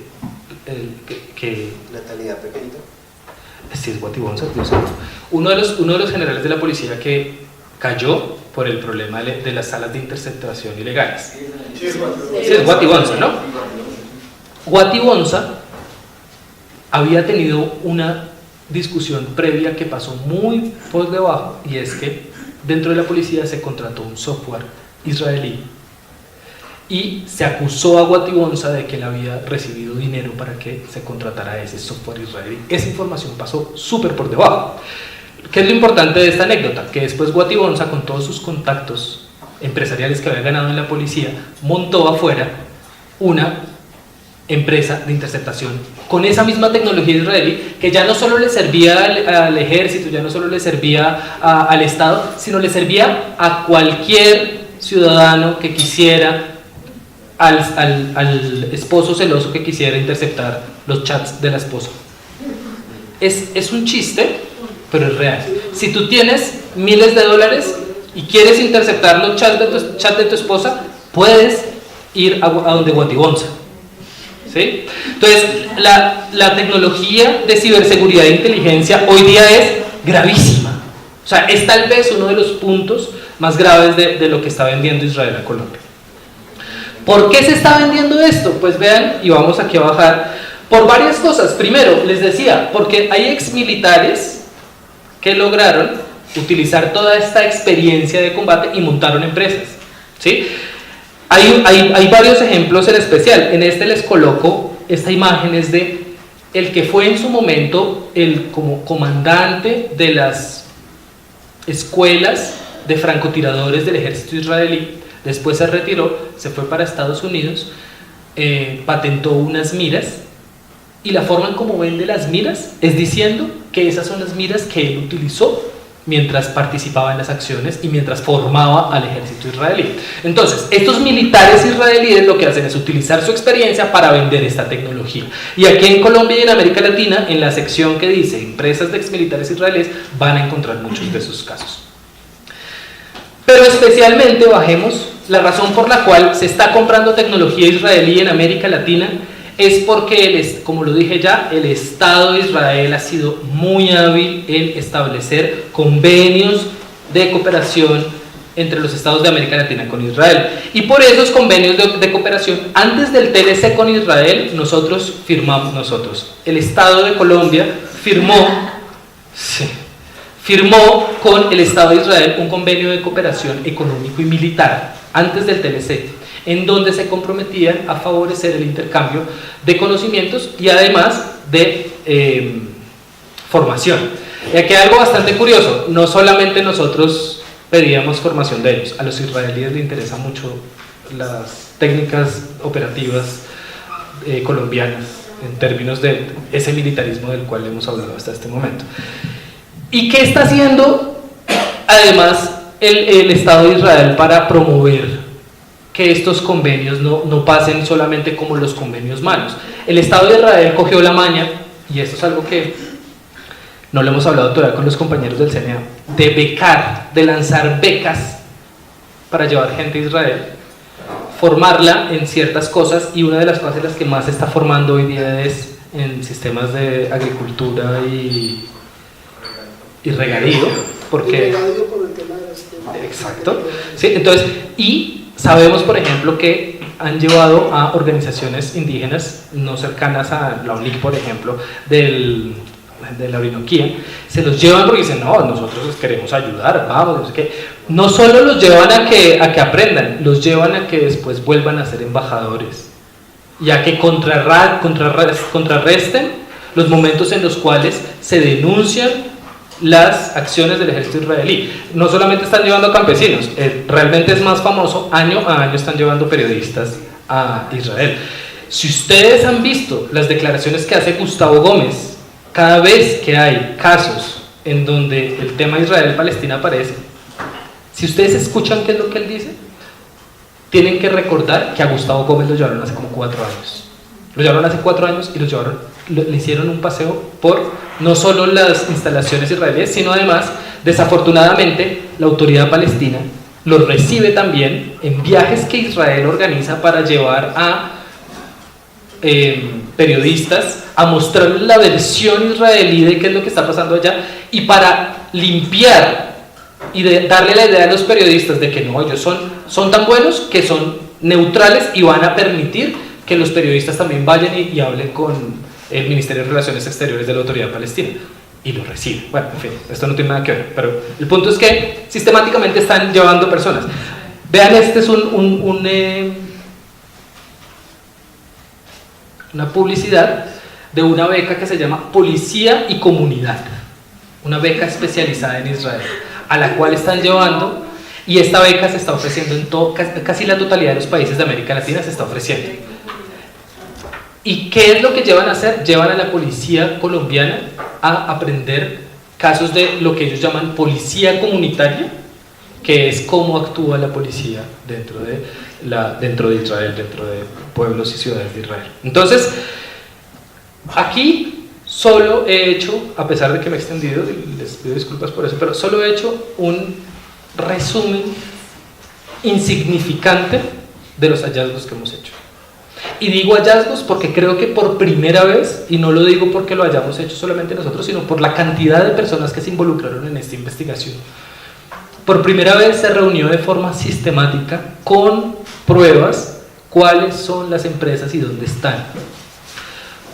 Natalidad Pequeñito. Sí, es Guatibonza, Dios santo. Uno de los generales de la policía que cayó por el problema de las salas de interceptación ilegales. Sí, es Guatibonza, ¿no? Guatibonza había tenido una discusión previa que pasó muy por debajo, y es que dentro de la policía se contrató un software israelí y se acusó a Guatibonza de que él había recibido dinero para que se contratara ese software israelí. Esa información pasó súper por debajo. ¿Qué es lo importante de esta anécdota? Que después Guatibonza, con todos sus contactos empresariales que había ganado en la policía, montó afuera una empresa de interceptación con esa misma tecnología israelí, que ya no solo le servía al ejército, ya no solo le servía al Estado, sino le servía a cualquier ciudadano que quisiera, al esposo celoso que quisiera interceptar los chats de la esposa. Es un chiste, pero es real. Si tú tienes miles de dólares y quieres interceptar los chats de tu esposa, puedes ir a donde Guatibonza. ¿Sí? Entonces, la tecnología de ciberseguridad e inteligencia hoy día es gravísima. O sea, es tal vez uno de los puntos más graves de lo que está vendiendo Israel a Colombia. ¿Por qué se está vendiendo esto? Pues vean, y vamos aquí a bajar, por varias cosas. Primero, les decía, porque hay exmilitares que lograron utilizar toda esta experiencia de combate y montaron empresas. ¿Sí? Hay varios ejemplos en especial. En este les coloco esta imagen, es de el que fue en su momento el como comandante de las escuelas de francotiradores del ejército israelí. Después se retiró, se fue para Estados Unidos, patentó unas miras, y la forma en cómo vende las miras es diciendo que esas son las miras que él utilizó mientras participaba en las acciones y mientras formaba al ejército israelí. Entonces, estos militares israelíes lo que hacen es utilizar su experiencia para vender esta tecnología. Y aquí en Colombia y en América Latina, en la sección que dice empresas de exmilitares israelíes, van a encontrar muchos de esos casos. Pero especialmente, bajemos, la razón por la cual se está comprando tecnología israelí en América Latina es porque, como lo dije ya, el Estado de Israel ha sido muy hábil en establecer convenios de cooperación entre los estados de América Latina con Israel. Y por esos convenios de cooperación, antes del TLC con Israel, el Estado de Colombia firmó con el Estado de Israel un convenio de cooperación económico y militar antes del TLC, en donde se comprometían a favorecer el intercambio de conocimientos y además de formación. Y aquí hay algo bastante curioso, no solamente nosotros pedíamos formación de ellos, a los israelíes les interesan mucho las técnicas operativas colombianas en términos de ese militarismo del cual hemos hablado hasta este momento. ¿Y qué está haciendo además el Estado de Israel para promover que estos convenios no pasen solamente como los convenios malos. El Estado de Israel cogió la maña, y esto es algo que no lo hemos hablado todavía con los compañeros del CNA, de becar, de lanzar becas para llevar gente a Israel, formarla en ciertas cosas, y una de las cosas en las que más se está formando hoy día es en sistemas de agricultura y regadío, porque... regadío por el tema de las... Exacto. Sí, entonces, y sabemos, por ejemplo, que han llevado a organizaciones indígenas no cercanas a la UNIC, por ejemplo, de la Orinoquía, se los llevan porque dicen, no, nosotros les queremos ayudar, vamos, no sé qué. No solo los llevan a que aprendan, los llevan a que después vuelvan a ser embajadores, y a que contrarresten los momentos en los cuales se denuncian las acciones del ejército israelí. No solamente están llevando a campesinos, realmente es más famoso, año a año están llevando periodistas a Israel. Si ustedes han visto las declaraciones que hace Gustavo Gómez cada vez que hay casos en donde el tema Israel-Palestina aparece, si ustedes escuchan qué es lo que él dice, tienen que recordar que a Gustavo Gómez lo llevaron hace como 4 años. Lo llevaron hace 4 años y le hicieron un paseo por no solo las instalaciones israelíes, sino además, desafortunadamente, la autoridad palestina los recibe también en viajes que Israel organiza para llevar a periodistas a mostrarles la versión israelí de qué es lo que está pasando allá, y para limpiar y darle la idea a los periodistas de que no, ellos son tan buenos que son neutrales y van a permitir que los periodistas también vayan y hablen con el Ministerio de Relaciones Exteriores de la Autoridad Palestina, y lo reciben. Bueno, en fin, esto no tiene nada que ver, pero el punto es que sistemáticamente están llevando personas. Vean, este es una publicidad de una beca que se llama Policía y Comunidad, una beca especializada en Israel, a la cual están llevando, y esta beca se está ofreciendo en casi la totalidad de los países de América Latina, se está ofreciendo. ¿Y qué es lo que llevan a hacer? Llevan a la policía colombiana a aprender casos de lo que ellos llaman policía comunitaria, que es cómo actúa la policía dentro de Israel, dentro de pueblos y ciudades de Israel. Entonces, aquí solo he hecho, a pesar de que me he extendido, y les pido disculpas por eso, pero solo he hecho un resumen insignificante de los hallazgos que hemos hecho. Y digo hallazgos porque creo que por primera vez, y no lo digo porque lo hayamos hecho solamente nosotros, sino por la cantidad de personas que se involucraron en esta investigación, por primera vez se reunió de forma sistemática con pruebas cuáles son las empresas y dónde están.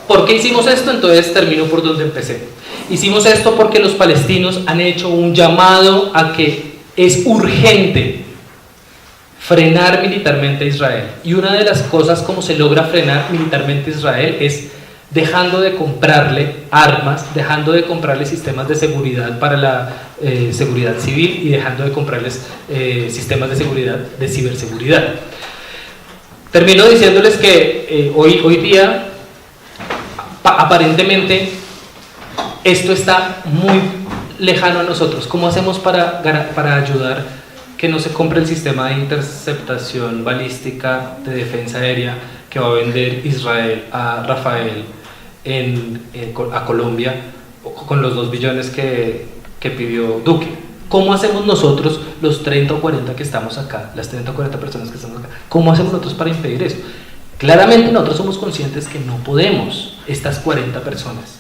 ¿Por qué hicimos esto? Entonces termino por donde empecé. Hicimos esto porque los palestinos han hecho un llamado a que es urgente frenar militarmente a Israel, y una de las cosas como se logra frenar militarmente a Israel es dejando de comprarle armas, dejando de comprarle sistemas de seguridad para la seguridad civil, y dejando de comprarles sistemas de seguridad, de ciberseguridad. Termino diciéndoles que hoy día aparentemente esto está muy lejano a nosotros. ¿Cómo hacemos para ayudar que no se compre el sistema de interceptación balística de defensa aérea que va a vender Israel a Rafael a Colombia con los 2 billones que pidió Duque? ¿Cómo hacemos nosotros, los 30 o 40 que estamos acá, las 30 o 40 personas que estamos acá, cómo hacemos nosotros para impedir eso? Claramente nosotros somos conscientes que no podemos, estas 40 personas,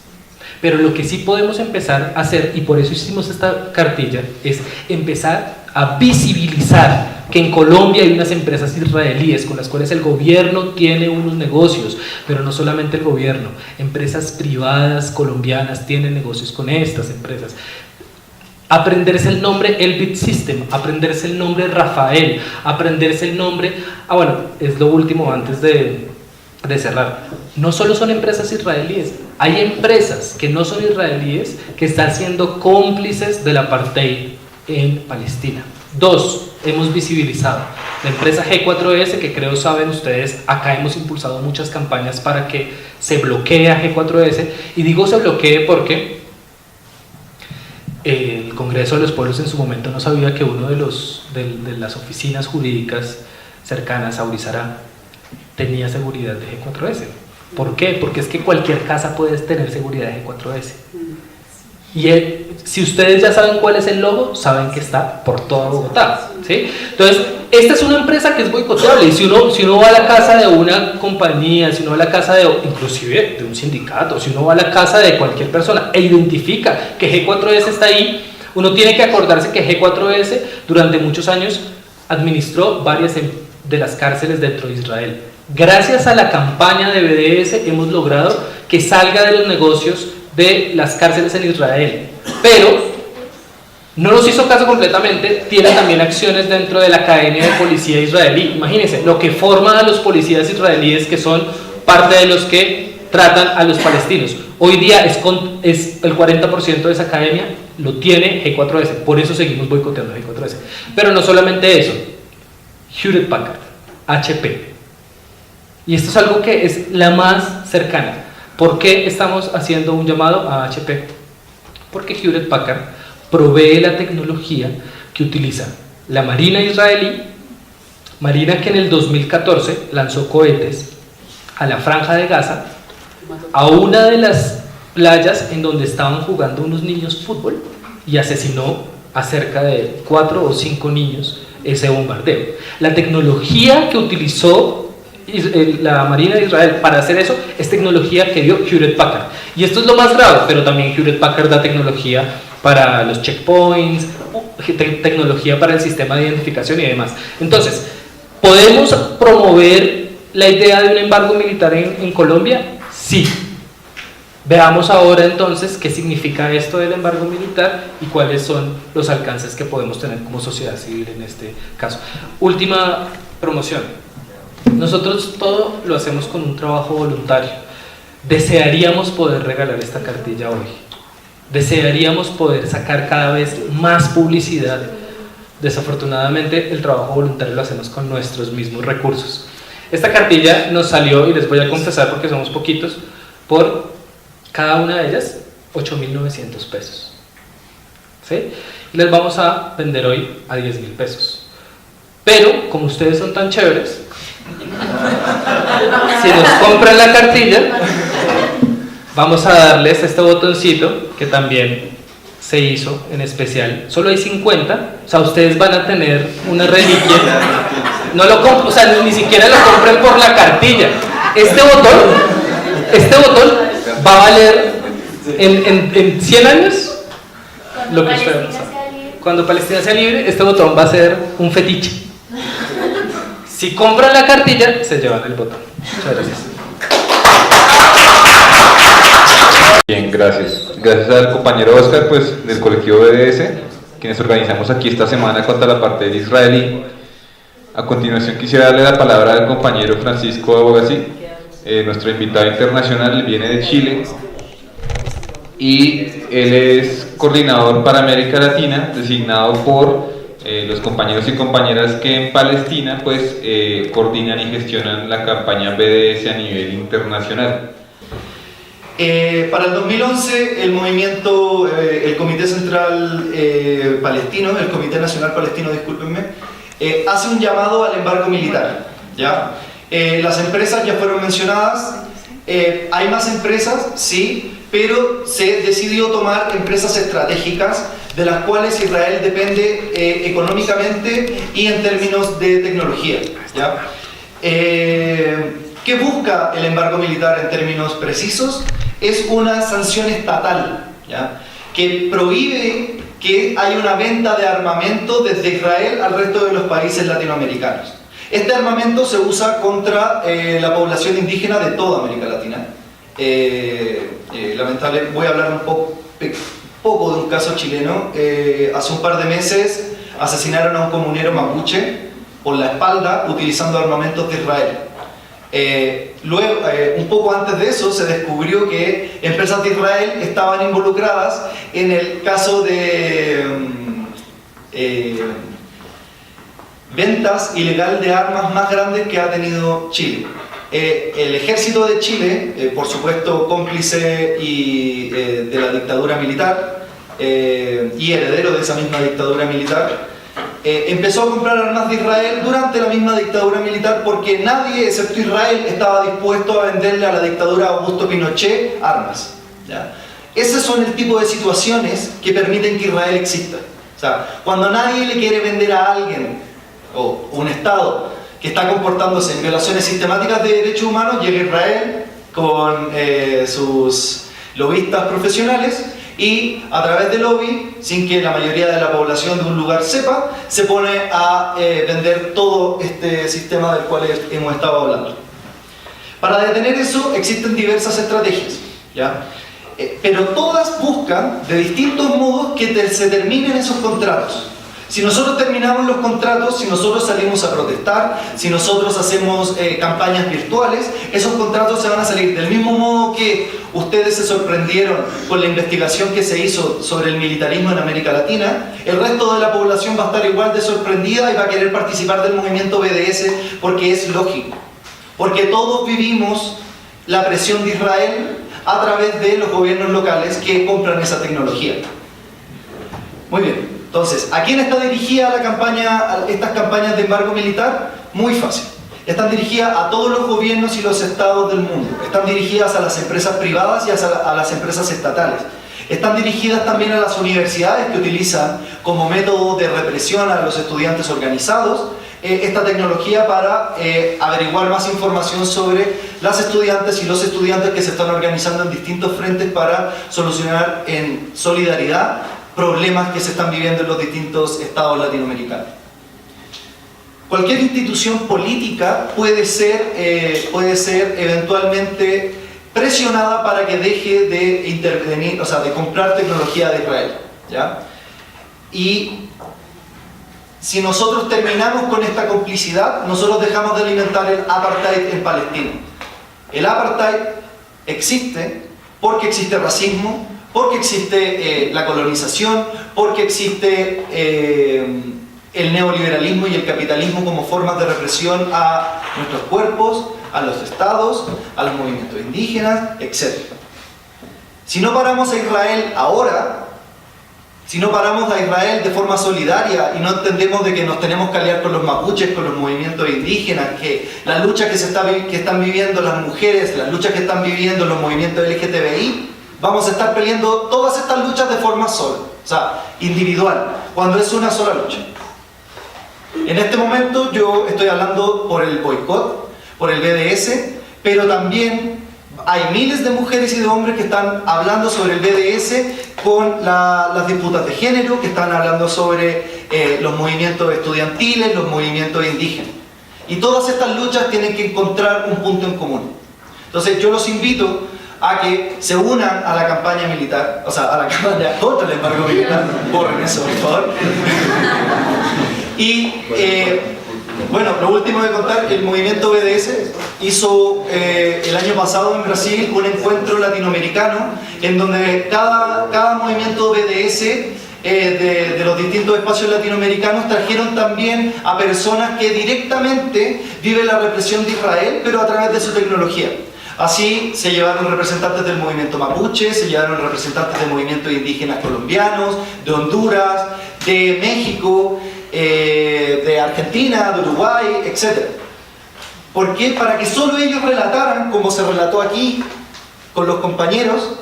pero lo que sí podemos empezar a hacer, y por eso hicimos esta cartilla, es empezar a visibilizar que en Colombia hay unas empresas israelíes con las cuales el gobierno tiene unos negocios, pero no solamente el gobierno, empresas privadas colombianas tienen negocios con estas empresas. Aprenderse el nombre Elbit System, aprenderse el nombre Rafael, aprenderse el nombre... bueno, es lo último antes de cerrar. No solo son empresas israelíes, hay empresas que no son israelíes que están siendo cómplices del apartheid en Palestina. 2, hemos visibilizado la empresa G4S, que creo saben ustedes, acá hemos impulsado muchas campañas para que se bloquee a G4S, y digo se bloquee porque el Congreso de los Pueblos en su momento no sabía que uno de las oficinas jurídicas cercana, Saurizará, tenía seguridad de G4S. ¿Por qué? Porque es que cualquier casa puede tener seguridad de G4S. Y si ustedes ya saben cuál es el logo, saben que está por toda Bogotá, ¿sí? Entonces, esta es una empresa que es boicoteable, y si uno va a la casa de una compañía, si uno va a la casa de, inclusive de un sindicato, si uno va a la casa de cualquier persona e identifica que G4S está ahí, uno tiene que acordarse que G4S durante muchos años administró varias de las cárceles dentro de Israel. Gracias a la campaña de BDS hemos logrado que salga de los negocios de las cárceles en Israel, pero no nos hizo caso completamente. Tiene también acciones dentro de la academia de policía israelí. Imagínense lo que forman a los policías israelíes, que son parte de los que tratan a los palestinos. Hoy día es el 40% de esa academia lo tiene G4S, por eso seguimos boicoteando G4S. Pero no solamente eso, Hewlett Packard, HP, y esto es algo que es la más cercana. ¿Por qué estamos haciendo un llamado a HP? Porque Hewlett Packard provee la tecnología que utiliza la Marina israelí, Marina que en el 2014 lanzó cohetes a la Franja de Gaza, a una de las playas en donde estaban jugando unos niños fútbol, y asesinó a cerca de 4 o 5 niños ese bombardeo. La tecnología que utilizó la Marina de Israel para hacer eso es tecnología que dio Hewlett Packard, y esto es lo más grave, pero también Hewlett Packard da tecnología para los checkpoints, tecnología para el sistema de identificación y demás. Entonces, ¿podemos promover la idea de un embargo militar en Colombia? Sí. Veamos ahora entonces qué significa esto del embargo militar y cuáles son los alcances que podemos tener como sociedad civil en este caso. Última promoción. Nosotros todo lo hacemos con un trabajo voluntario. Desearíamos poder regalar esta cartilla hoy. Desearíamos poder sacar cada vez más publicidad. Desafortunadamente el trabajo voluntario lo hacemos con nuestros mismos recursos. Esta cartilla nos salió, y les voy a confesar porque somos poquitos, por cada una de ellas 8.900 pesos. ¿Sí? Y les vamos a vender hoy a 10.000 pesos. Pero como ustedes son tan chéveres, si nos compran la cartilla, vamos a darles este botoncito que también se hizo en especial. Solo hay 50, o sea, ustedes van a tener una reliquia. No lo o sea, ni siquiera lo compren por la cartilla. Este botón va a valer en 100 años lo que ustedes saben. Cuando Palestina sea libre, este botón va a ser un fetiche. Si compran la cartilla, se llevan el botón. Muchas gracias. Bien, gracias. Gracias al compañero Oscar, pues, del colectivo BDS, quienes organizamos aquí esta semana contra la parte israelí. A continuación quisiera darle la palabra al compañero Francisco Abogasí, nuestro invitado internacional, viene de Chile, y él es coordinador para América Latina, designado por los compañeros y compañeras que en Palestina pues coordinan y gestionan la campaña BDS a nivel internacional. Para el 2011 el movimiento, el Comité Central Palestino, el Comité Nacional Palestino, discúlpenme, hace un llamado al embargo militar, ¿ya? Las empresas ya fueron mencionadas, hay más empresas, sí, pero se decidió tomar empresas estratégicas de las cuales Israel depende económicamente y en términos de tecnología, ¿ya? ¿Qué busca el embargo militar en términos precisos? Es una sanción estatal, ¿ya? Que prohíbe que haya una venta de armamento desde Israel al resto de los países latinoamericanos. Este armamento se usa contra la población indígena de toda América Latina. Lamentablemente, voy a hablar un poco de un caso chileno. Hace un par de meses asesinaron a un comunero mapuche por la espalda utilizando armamentos de Israel. Luego, un poco antes de eso, se descubrió que empresas de Israel estaban involucradas en el caso de ventas ilegal de armas más grandes que ha tenido Chile. El ejército de Chile, por supuesto cómplice de la dictadura militar y heredero de esa misma dictadura militar, empezó a comprar armas de Israel durante la misma dictadura militar, porque nadie, excepto Israel, estaba dispuesto a venderle a la dictadura de Augusto Pinochet armas, ¿ya? Esos son el tipo de situaciones que permiten que Israel exista. O sea, cuando nadie le quiere vender a alguien, o un Estado, que está comportándose en violaciones sistemáticas de derechos humanos, llega Israel con sus lobistas profesionales y a través de lobby, sin que la mayoría de la población de un lugar sepa, se pone a vender todo este sistema del cual hemos estado hablando. Para detener eso existen diversas estrategias, ¿ya? Pero todas buscan de distintos modos que se terminen esos contratos. Si nosotros terminamos los contratos, si nosotros salimos a protestar, si nosotros hacemos campañas virtuales, esos contratos se van a salir. Del mismo modo que ustedes se sorprendieron con la investigación que se hizo sobre el militarismo en América Latina, el resto de la población va a estar igual de sorprendida y va a querer participar del movimiento BDS, porque es lógico. Porque todos vivimos la presión de Israel a través de los gobiernos locales que compran esa tecnología. Muy bien. Entonces, ¿a quién está dirigida estas campañas de embargo militar? Muy fácil. Están dirigidas a todos los gobiernos y los estados del mundo. Están dirigidas a las empresas privadas y a las empresas estatales. Están dirigidas también a las universidades que utilizan como método de represión a los estudiantes organizados esta tecnología para averiguar más información sobre las estudiantes y los estudiantes que se están organizando en distintos frentes para solucionar en solidaridad problemas que se están viviendo en los distintos estados latinoamericanos. Cualquier institución política puede ser eventualmente presionada para que deje de intervenir, o sea, de comprar tecnología de Israel, ¿ya? Y si nosotros terminamos con esta complicidad, nosotros dejamos de alimentar el apartheid en Palestina. El apartheid existe porque existe racismo, porque existe la colonización, porque existe el neoliberalismo y el capitalismo como formas de represión a nuestros cuerpos, a los estados, a los movimientos indígenas, etc. Si no paramos a Israel ahora, si no paramos a Israel de forma solidaria y no entendemos de que nos tenemos que aliar con los mapuches, con los movimientos indígenas, que la lucha que están viviendo las mujeres, las luchas que están viviendo los movimientos LGTBI, vamos a estar peleando todas estas luchas de forma sola, o sea, individual, cuando es una sola lucha. En este momento yo estoy hablando por el boicot, por el BDS, pero también hay miles de mujeres y de hombres que están hablando sobre el BDS con las disputas de género, que están hablando sobre los movimientos estudiantiles, los movimientos indígenas. Y todas estas luchas tienen que encontrar un punto en común. Entonces yo los invito a que se unan a la campaña militar, o sea, a la campaña contra el embargo militar, borren eso, por favor. Y bueno, lo último de contar, el movimiento BDS hizo el año pasado en Brasil un encuentro latinoamericano en donde cada movimiento BDS de los distintos espacios latinoamericanos trajeron también a personas que directamente viven la represión de Israel, pero a través de su tecnología. Así se llevaron representantes del movimiento mapuche, se llevaron representantes de movimientos indígenas colombianos, de Honduras, de México, de Argentina, de Uruguay, etc. ¿Por qué? Para que solo ellos relataran, como se relató aquí con los compañeros,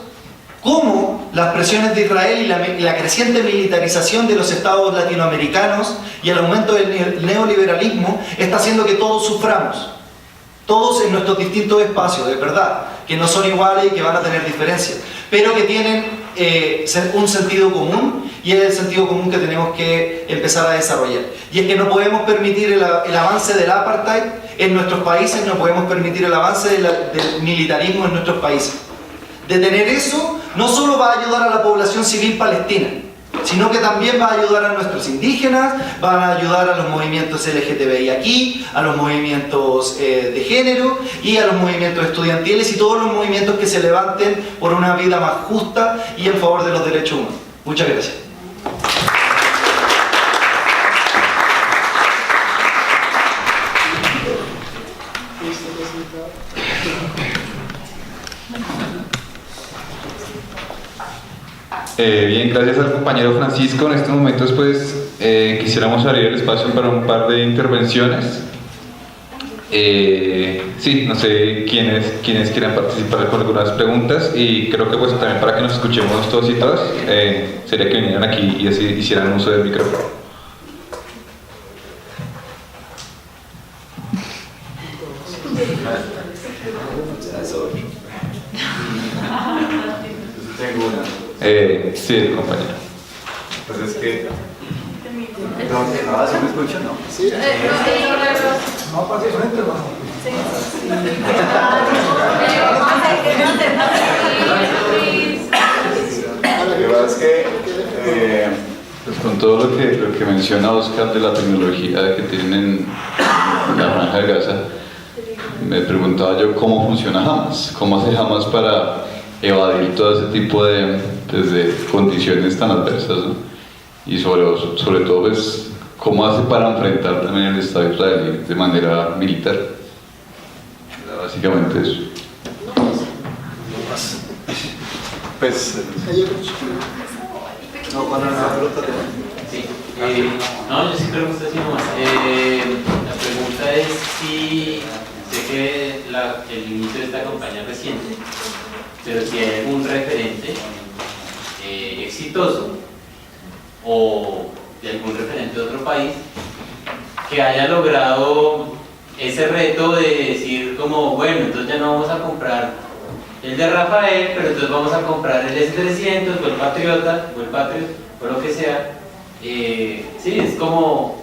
cómo las presiones de Israel y la creciente militarización de los estados latinoamericanos y el aumento del neoliberalismo está haciendo que todos suframos. Todos en nuestros distintos espacios, de verdad, que no son iguales y que van a tener diferencias, pero que tienen un sentido común, y es el sentido común que tenemos que empezar a desarrollar. Y es que no podemos permitir el avance del apartheid en nuestros países, no podemos permitir el avance del militarismo en nuestros países. Detener eso no solo va a ayudar a la población civil palestina, sino que también va a ayudar a nuestros indígenas, van a ayudar a los movimientos LGTBI aquí, a los movimientos de género y a los movimientos estudiantiles y todos los movimientos que se levanten por una vida más justa y en favor de los derechos humanos. Muchas gracias. Bien, gracias al compañero Francisco. En estos momentos pues quisiéramos abrir el espacio para un par de intervenciones. Sí, no sé quiénes quieran participar con algunas preguntas, y creo que pues también para que nos escuchemos todos y todas, sería que vinieran aquí y así hicieran uso del micrófono. Sí, el compañero. Pues es que... ¿No? ¿Sí me escuchan? No. Sí. No, pase frente, hermano. Sí. Lo que pasa es que, pues con todo lo que menciona Oscar de la tecnología que tienen en la Franja de Gaza, me preguntaba yo cómo funciona Hamas, cómo hace Hamas para evadir todo ese tipo de condiciones tan adversas, ¿no? Y sobre todo pues cómo hace para enfrentar también el Estado israelí de manera militar. Básicamente eso. Pues sí. No, yo sí creo que usted sí nomás. La pregunta es si sé que el inicio de esta campaña es reciente, pero si hay algún referente exitoso o de algún referente de otro país que haya logrado ese reto de decir como, bueno, entonces ya no vamos a comprar el de Rafael, pero entonces vamos a comprar el S300 o el Patriota o el Patriot o lo que sea. Sí, es como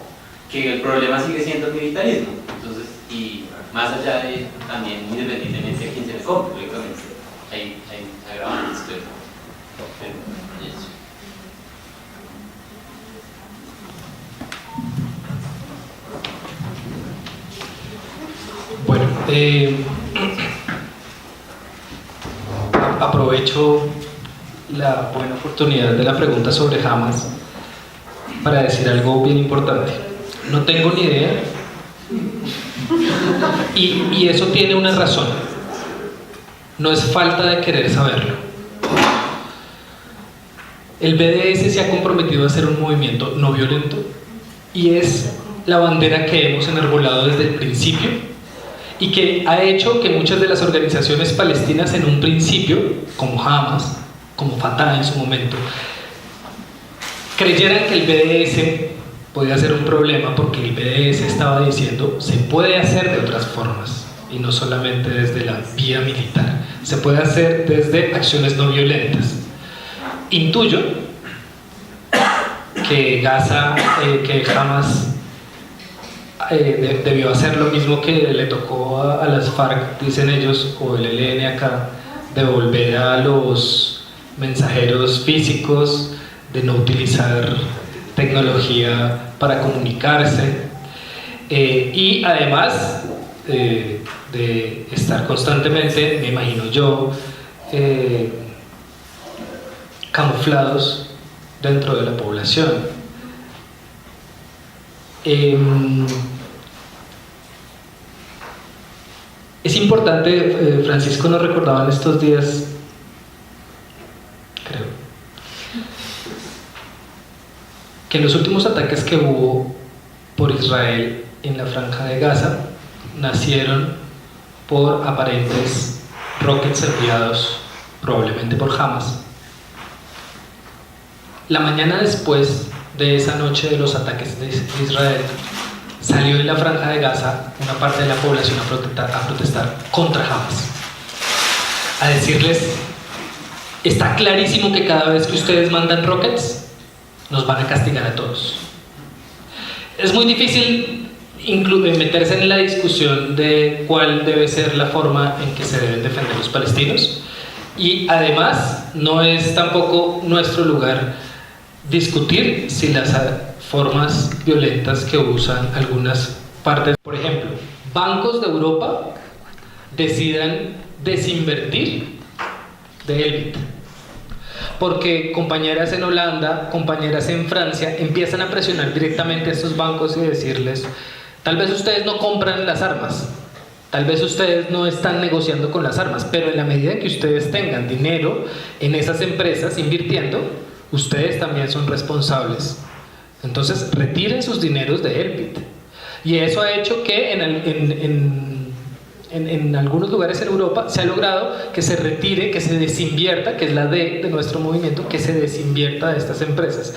que el problema sigue siendo el militarismo, entonces, y más allá de también independientemente de quién se le compre, lógicamente hay agravantes, pero eso. Bueno, aprovecho la buena oportunidad de la pregunta sobre Hamas para decir algo bien importante. No tengo ni idea, y eso tiene una razón. No es falta de querer saberlo. El BDS se ha comprometido a ser un movimiento no violento, y es la bandera que hemos enarbolado desde el principio, y que ha hecho que muchas de las organizaciones palestinas en un principio, como Hamas, como Fatah en su momento, creyeran que el BDS podía ser un problema, porque el BDS estaba diciendo se puede hacer de otras formas y no solamente desde la vía militar, se puede hacer desde acciones no violentas. Intuyo que Gaza, que Hamas debió hacer lo mismo que le tocó a las FARC, dicen ellos, o el ELN acá, de volver a los mensajeros físicos, de no utilizar tecnología para comunicarse, y además de estar constantemente, me imagino yo, camuflados dentro de la población. Es importante, Francisco nos recordaba en estos días, creo, que los últimos ataques que hubo por Israel en la Franja de Gaza nacieron por aparentes rockets enviados probablemente por Hamas. La mañana después de esa noche de los ataques de Israel, salió en la Franja de Gaza una parte de la población a protestar contra Hamas, a decirles: está clarísimo que cada vez que ustedes mandan rockets nos van a castigar a todos. Es muy difícil meterse en la discusión de cuál debe ser la forma en que se deben defender los palestinos, y además no es tampoco nuestro lugar discutir si las formas violentas que usan algunas partes, por ejemplo, bancos de Europa decidan desinvertir de Elbit, porque compañeras en Holanda, compañeras en Francia empiezan a presionar directamente a estos bancos y decirles: tal vez ustedes no compran las armas, Tal vez ustedes no están negociando con las armas, pero en la medida en que ustedes tengan dinero en esas empresas invirtiendo, ustedes también son responsables. Entonces retiren sus dineros de Elbit. Y eso ha hecho que en algunos lugares en Europa se ha logrado que se retire, que se desinvierta, que es la D de nuestro movimiento, que se desinvierta de estas empresas.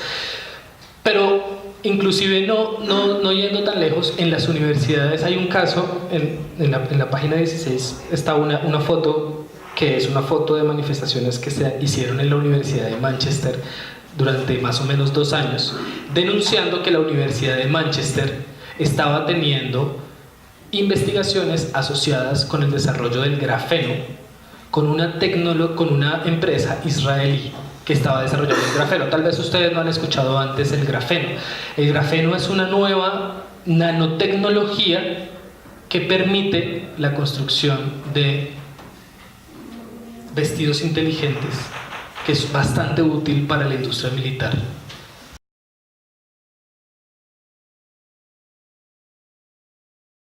Pero inclusive no yendo tan lejos, en las universidades hay un caso, en la página 16 está una foto, que es una foto de manifestaciones que se hicieron en la Universidad de Manchester durante más o menos 2 años, denunciando que la Universidad de Manchester estaba teniendo investigaciones asociadas con el desarrollo del grafeno, con una empresa israelí que estaba desarrollando el grafeno. Tal vez ustedes no han escuchado antes el grafeno. El grafeno es una nueva nanotecnología que permite la construcción de vestidos inteligentes, que es bastante útil para la industria militar.